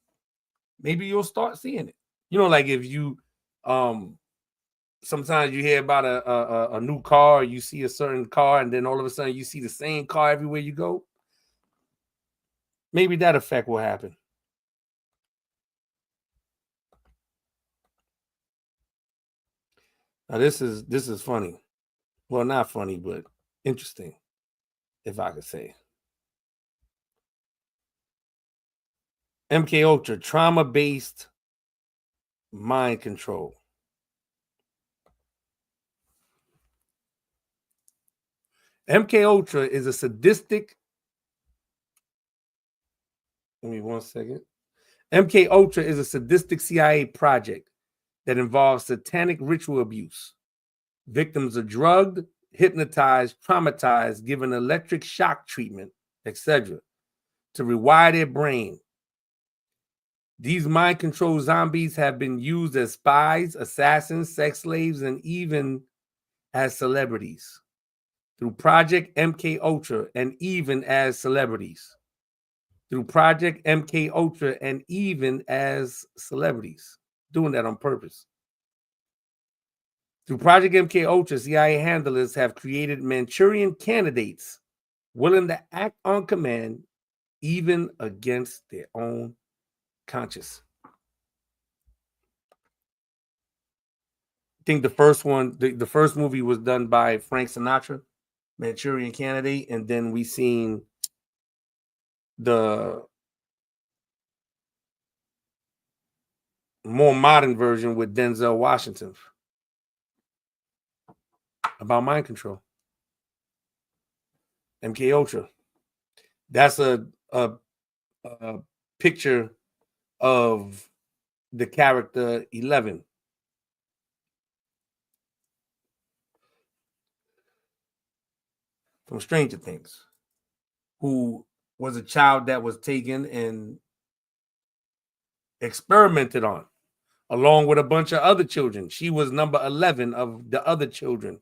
maybe you'll start seeing it. Like if you, sometimes you hear about a new car, you see a certain car, and then all of a sudden you see the same car everywhere you go. Maybe that effect will happen. Now this is funny. Well, not funny, but interesting, if I could say. MK Ultra, trauma-based mind control. MK Ultra is a sadistic. Give me 1 second. MK Ultra is a sadistic CIA project that involves satanic ritual abuse. Victims are drugged, hypnotized, traumatized, given electric shock treatment, etc., to rewire their brain. These mind control zombies have been used as spies, assassins, sex slaves, and even as celebrities through Project MK Ultra, and even as celebrities through Project MK Ultra, and even as celebrities, doing that on purpose. Through Project MK Ultra, CIA handlers have created Manchurian candidates willing to act on command even against their own conscience. I think the first one, the first movie was done by Frank Sinatra, Manchurian Candidate, and then we seen the more modern version with Denzel Washington about mind control. MK Ultra. That's a picture of the character 11. From Stranger Things, who was a child that was taken and experimented on along with a bunch of other children. She was number 11 of the other children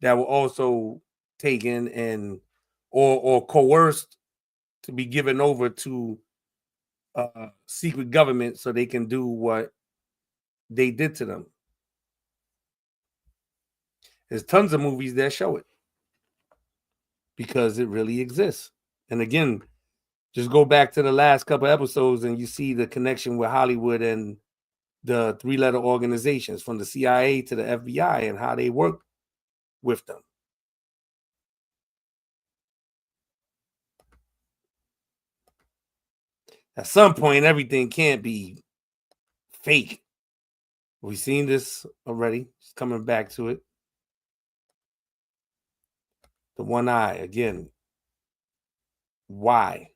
that were also taken and or coerced to be given over to secret government so they can do what they did to them. There's tons of movies that show it because it really exists. And again, just go back to the last couple episodes and you see the connection with Hollywood and the three-letter organizations from the CIA to the FBI and how they work with them. At some point, everything can't be fake. We've seen this already. Just coming back to it. The one eye again. Why?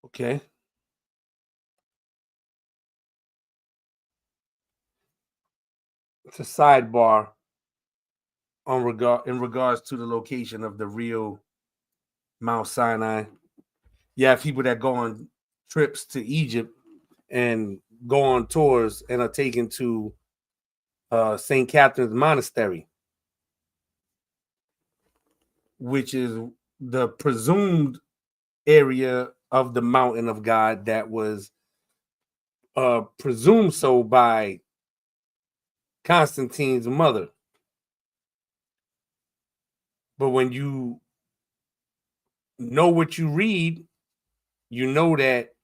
Okay. It's a sidebar in regards to the location of the real Mount Sinai. You have people that go on trips to Egypt and go on tours and are taken to St. Catherine's Monastery, which is the presumed area of the mountain of God that was presumed so by Constantine's mother. But when you know what you read, you know that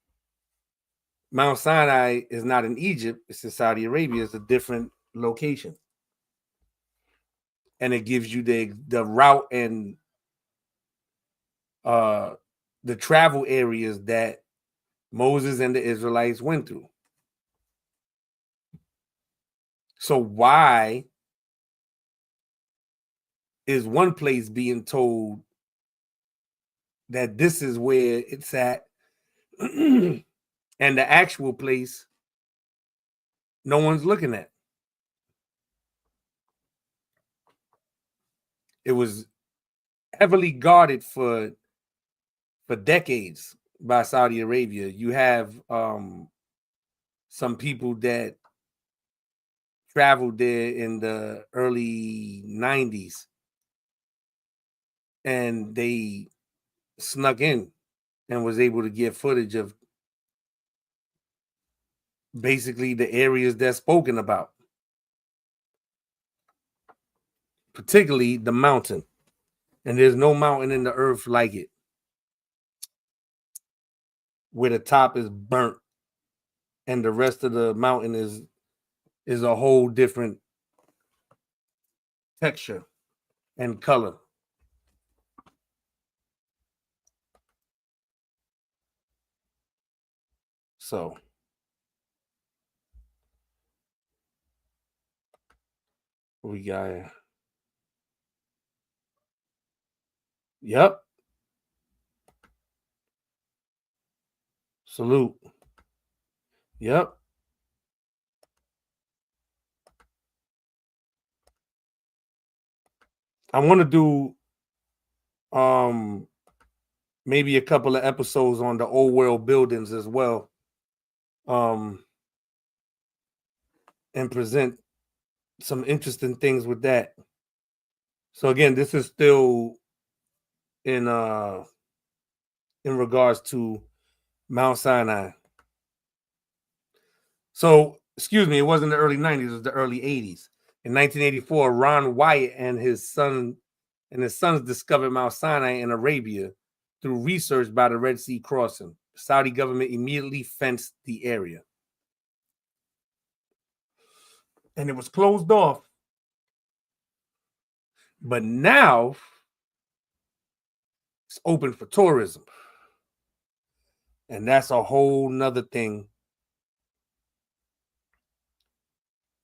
Mount Sinai is not in Egypt, it's in Saudi Arabia. It's a different location. And it gives you the route and the travel areas that Moses and the Israelites went through. So why is one place being told that this is where it's at and the actual place no one's looking at? It was heavily guarded for decades by Saudi Arabia. You have some people that traveled there in the early 90s and they snuck in and was able to get footage of basically the areas that's spoken about, particularly the mountain. And there's no mountain in the earth like it, where the top is burnt and the rest of the mountain is a whole different texture and color. So we got, yep. Salute. Yep. I want to do maybe a couple of episodes on the old world buildings as well. And present some interesting things with that. So again, this is still in regards to Mount Sinai. So, excuse me, it wasn't the early 90s, it was the early 80s. In 1984, Ron Wyatt and his sons discovered Mount Sinai in Arabia through research by the Red Sea crossing. The Saudi government immediately fenced the area. And it was closed off. But now it's open for tourism. And that's a whole nother thing.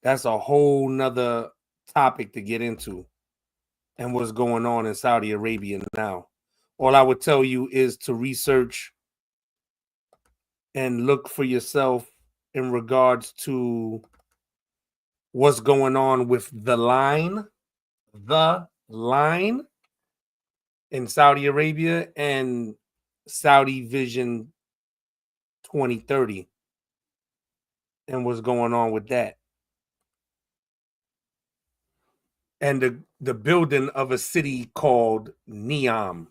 That's a whole nother topic to get into, and what's going on in Saudi Arabia now. All I would tell you is to research and look for yourself in regards to what's going on with the line in Saudi Arabia and Saudi Vision 2030 and what's going on with that. And the building of a city called Neom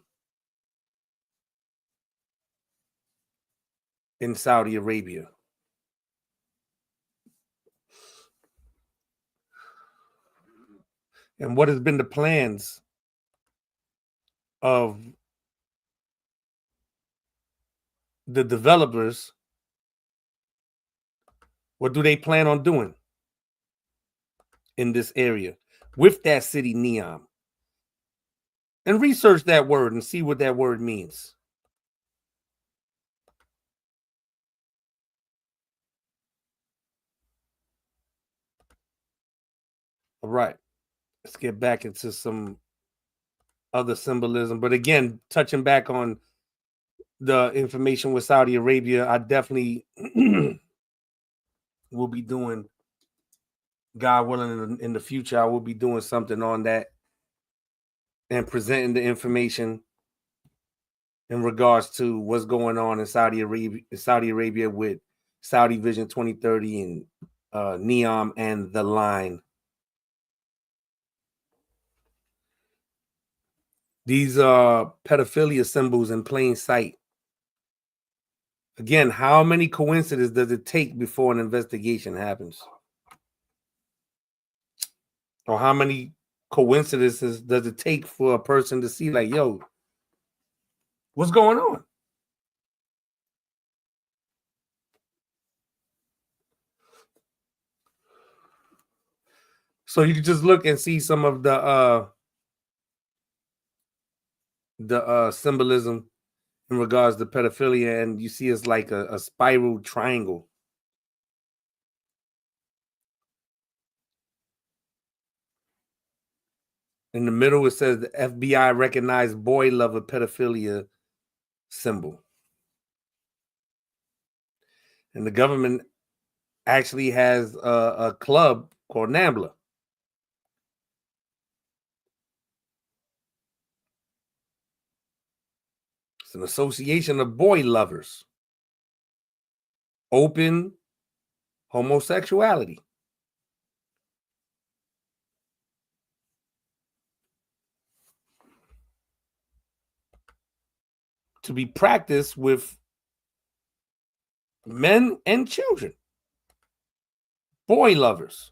in Saudi Arabia. And what has been the plans of the developers? What do they plan on doing in this area with that city, Neom? And research that word and see what that word means. All right, let's get back into some other symbolism. But again, touching back on the information with Saudi Arabia, I definitely will be doing, God willing, in the future, I will be doing something on that and presenting the information in regards to what's going on in Saudi Arabia with Saudi Vision 2030 and Neom and the line. These are pedophilia symbols in plain sight. Again, how many coincidences does it take before an investigation happens? Or how many coincidences does it take for a person to see, like, yo, what's going on? So you can just look and see some of the symbolism in regards to pedophilia, and you see it's like a spiral triangle. In the middle, it says the FBI recognized boy lover pedophilia symbol. And the government actually has a club called NAMBLA. It's an association of boy lovers. Open homosexuality. To be practiced with men and children. Boy lovers.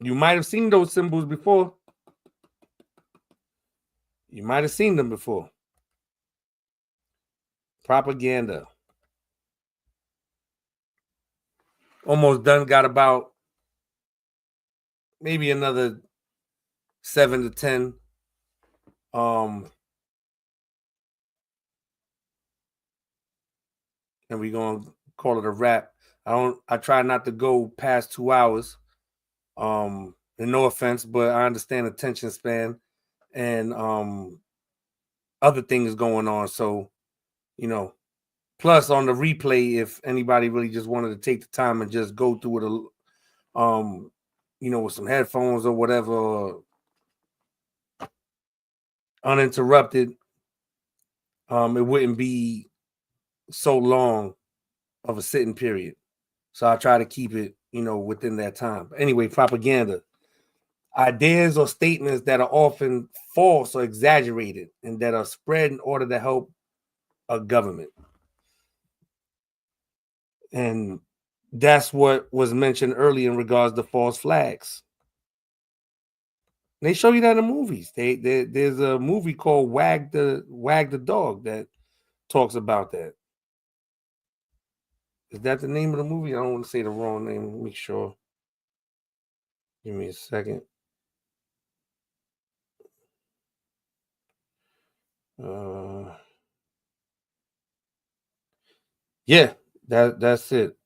You might have seen those symbols before. You might have seen them before. Propaganda. Almost done. Got about maybe another 7 to 10. And we're gonna call it a wrap. I try not to go past 2 hours. And no offense, but I understand attention span and other things going on. So, plus on the replay, if anybody really just wanted to take the time and just go through it, with some headphones or whatever, uninterrupted, it wouldn't be so long of a sitting period. So I try to keep it, within that time. Anyway, propaganda. Ideas or statements that are often false or exaggerated and that are spread in order to help a government. And that's what was mentioned earlier in regards to false flags. They show you that in movies. There's a movie called Wag the Dog that talks about that. Is that the name of the movie? I don't want to say the wrong name. Make sure. Give me a second. Yeah, that's it.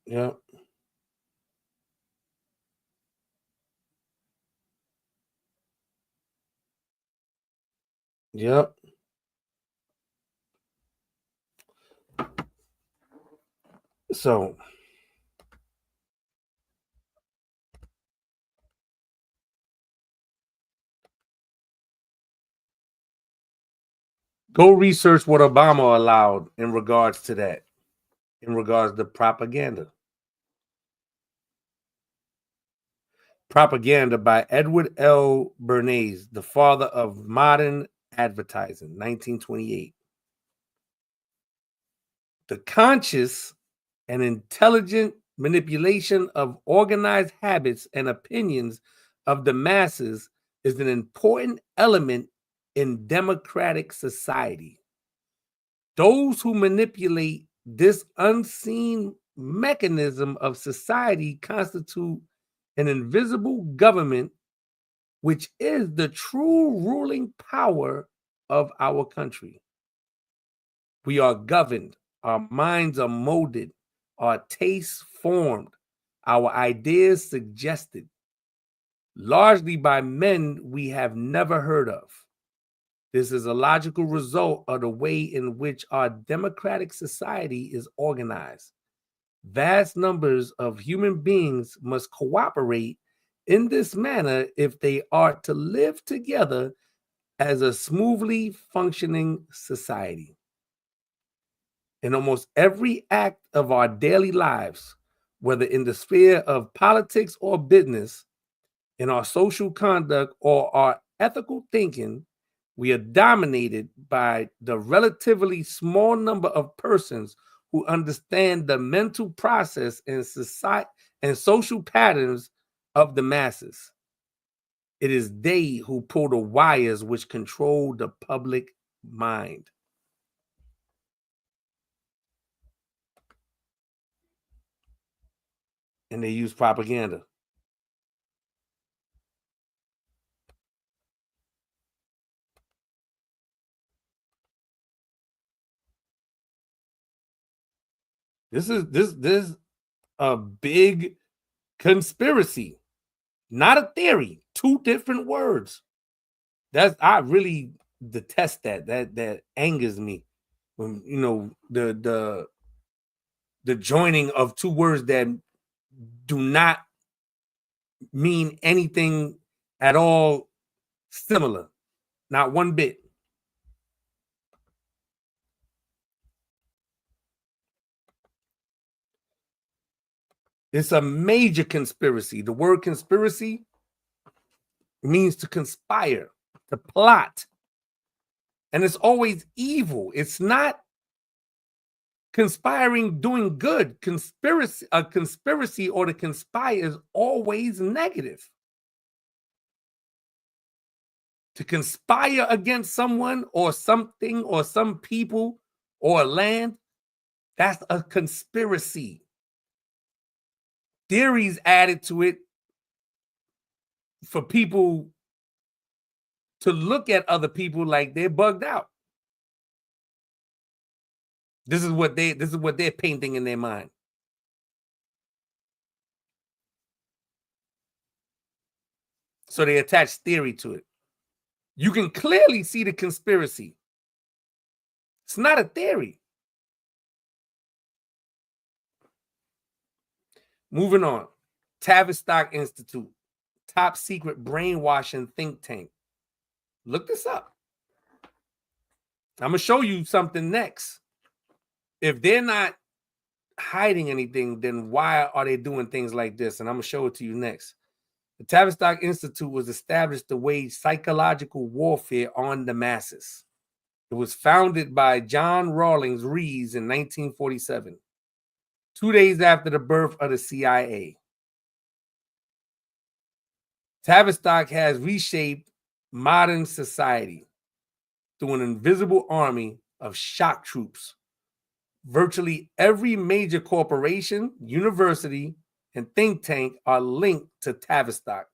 Yeah. Yep. So go research what Obama allowed in regards to that, in regards to propaganda. Propaganda by Edward L. Bernays, the father of modern advertising, 1928. The conscious and intelligent manipulation of organized habits and opinions of the masses is an important element in democratic society. Those who manipulate this unseen mechanism of society constitute an invisible government, which is the true ruling power of our country. We are governed, our minds are molded, our tastes formed, our ideas suggested, largely by men we have never heard of. This is a logical result of the way in which our democratic society is organized. Vast numbers of human beings must cooperate in this manner if they are to live together as a smoothly functioning society. In almost every act of our daily lives, whether in the sphere of politics or business, in our social conduct or our ethical thinking, we are dominated by the relatively small number of persons who understand the mental process and society and social patterns of the masses. It is they who pull the wires which control the public mind. And they use propaganda. This a big conspiracy, not a theory. Two different words. I really detest that. That angers me when the joining of two words that do not mean anything at all similar, not one bit. It's a major conspiracy. The word conspiracy means to conspire, to plot. And it's always evil. It's not conspiring doing good. A conspiracy or to conspire is always negative. To conspire against someone or something or some people or land, that's a conspiracy. Theories added to it for people to look at other people like they're bugged out. This is what they're painting in their mind. So they attach theory to it. You can clearly see the conspiracy. It's not a theory. Moving on. Tavistock Institute, top secret brainwashing think tank. Look this up. I'm gonna show you something next. If they're not hiding anything, then why are they doing things like this? And I'm gonna show it to you next. The Tavistock Institute was established to wage psychological warfare on the masses. It was founded by John Rawlings Rees in 1947, 2 days after the birth of the CIA. Tavistock has reshaped modern society through an invisible army of shock troops. Virtually every major corporation, university, and think tank are linked to Tavistock.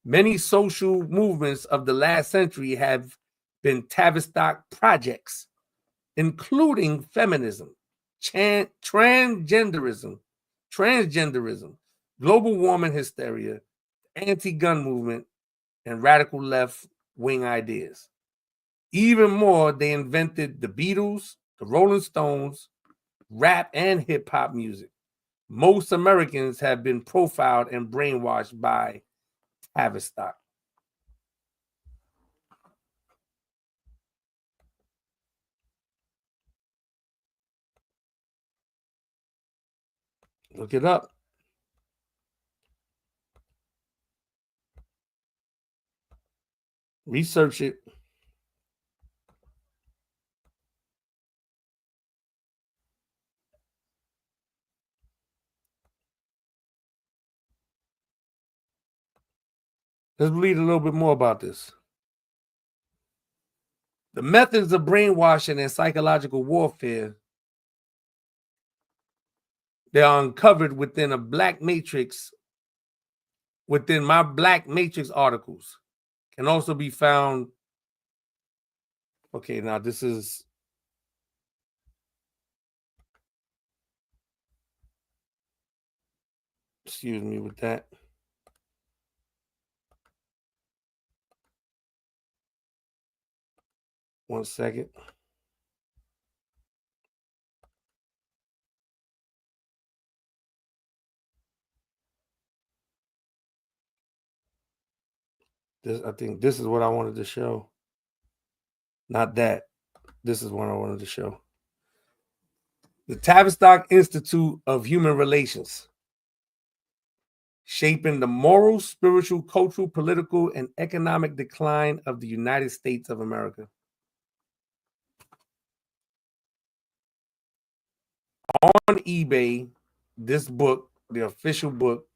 Many social movements of the last century have been Tavistock projects, including feminism, transgenderism, global warming hysteria, anti-gun movement, and radical left-wing ideas. Even more, they invented the Beatles, the Rolling Stones, rap, and hip-hop music. Most Americans have been profiled and brainwashed by Tavistock. Look it up. Research it. Let's read a little bit more about this. The methods of brainwashing and psychological warfare, they are uncovered within a Black Matrix, within my Black Matrix articles. Can also be found. Okay, now this is. Excuse me with that. One second. I think this is what I wanted to show. Not that. This is what I wanted to show. The Tavistock Institute of Human Relations, shaping the moral, spiritual, cultural, political, and economic decline of the United States of America. On eBay, this book, the official book,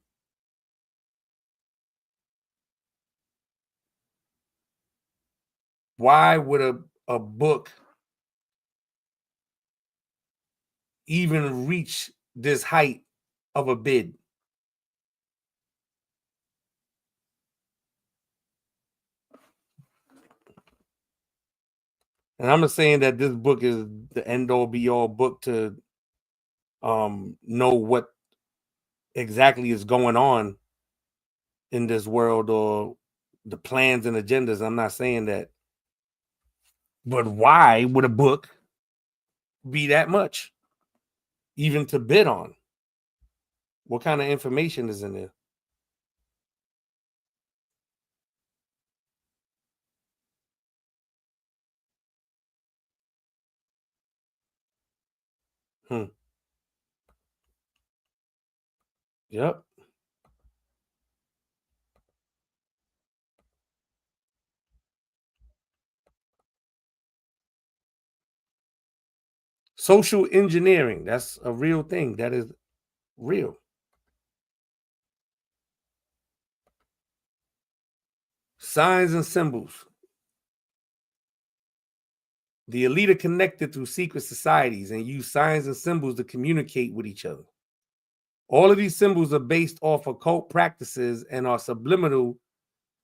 why would a book even reach this height of a bid? And I'm not saying that this book is the end all be all book to know what exactly is going on in this world or the plans and agendas. I'm not saying that. But why would a book be that much even to bid on? What kind of information is in there? Yep. Social engineering, that's a real thing. That is real. Signs and symbols. The elite are connected through secret societies and use signs and symbols to communicate with each other. All of these symbols are based off occult practices and are subliminal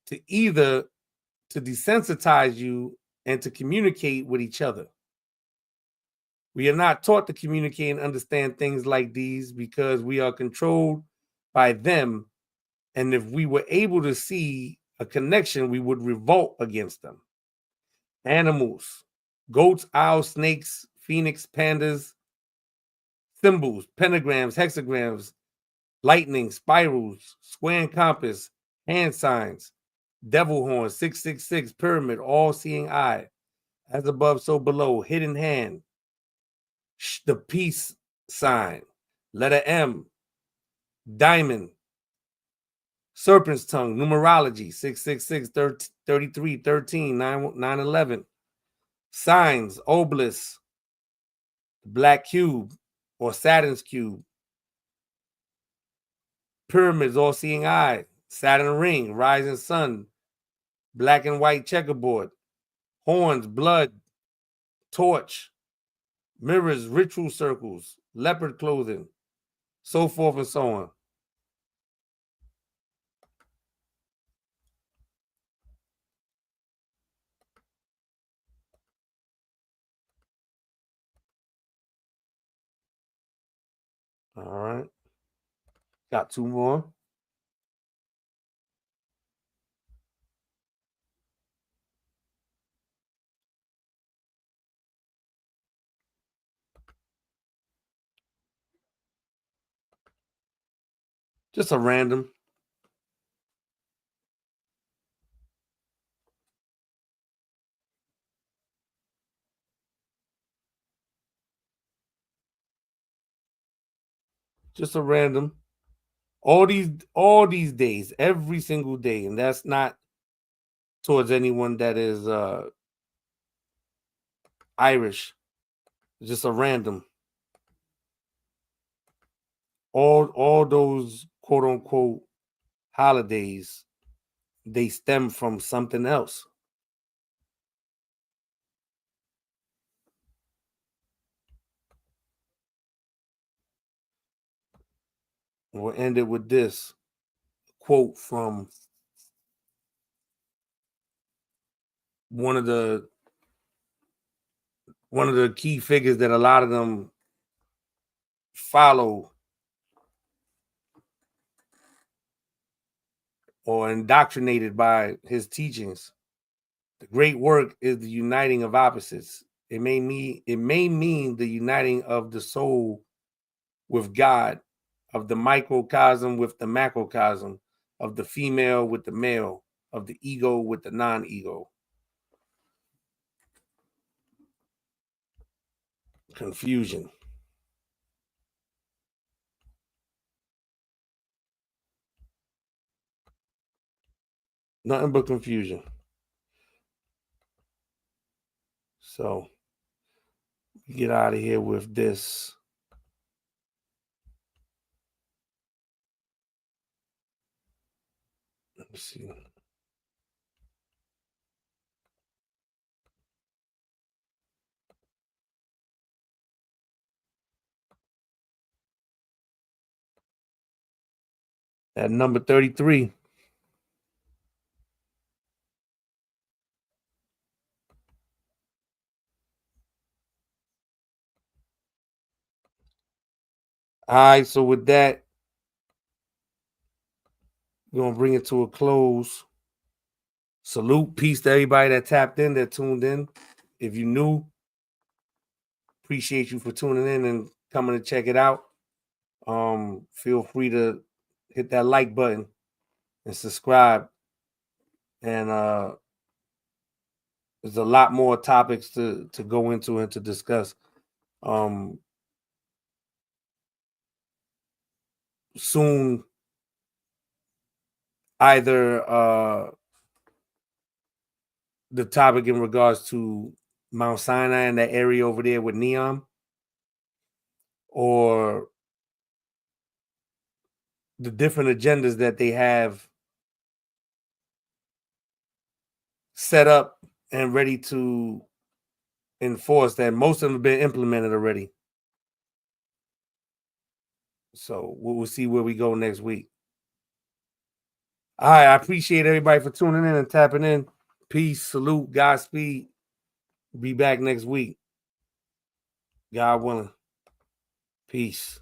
to either to desensitize you and to communicate with each other. We are not taught to communicate and understand things like these because we are controlled by them. And if we were able to see a connection, we would revolt against them. Animals, goats, owls, snakes, phoenix, pandas, symbols, pentagrams, hexagrams, lightning, spirals, square and compass, hand signs, devil horn, 666, pyramid, all seeing eye, As above, so below. Hidden hand. The peace sign. Letter M. Diamond. Serpent's tongue. Numerology. 666, 33, 13, 911. Signs. Obelisk. Black cube or Saturn's cube. Pyramids, all-seeing eye. Saturn ring. Rising sun. Black and white checkerboard. Horns, blood, torch, mirrors, ritual circles, leopard clothing, so forth and so on. All right. Got two more. Just a random. Just a random. All these days, every single day, and that's not towards anyone that is Irish. Just a random. All those quote unquote holidays, they stem from something else. We'll end it with this quote from one of the key figures that a lot of them follow or indoctrinated by his teachings. The great work is the uniting of opposites. It may mean the uniting of the soul with God, of the microcosm with the macrocosm, of the female with the male, of the ego with the non-ego. Confusion. Nothing but confusion. So get out of here with this. Let me see. At number 33. All right, so with that, we're going to bring it to a close. Salute, peace to everybody that tapped in, that tuned in. If you're new, appreciate you for tuning in and coming to check it out. Feel free to hit that like button and subscribe. And there's a lot more topics to go into and to discuss. Soon, either the topic in regards to Mount Sinai and that area over there with Neom, or the different agendas that they have set up and ready to enforce, that most of them have been implemented already. So we'll see where we go next week. All right, I appreciate everybody for tuning in and tapping in. Peace, salute, Godspeed. Be back next week. God willing. Peace.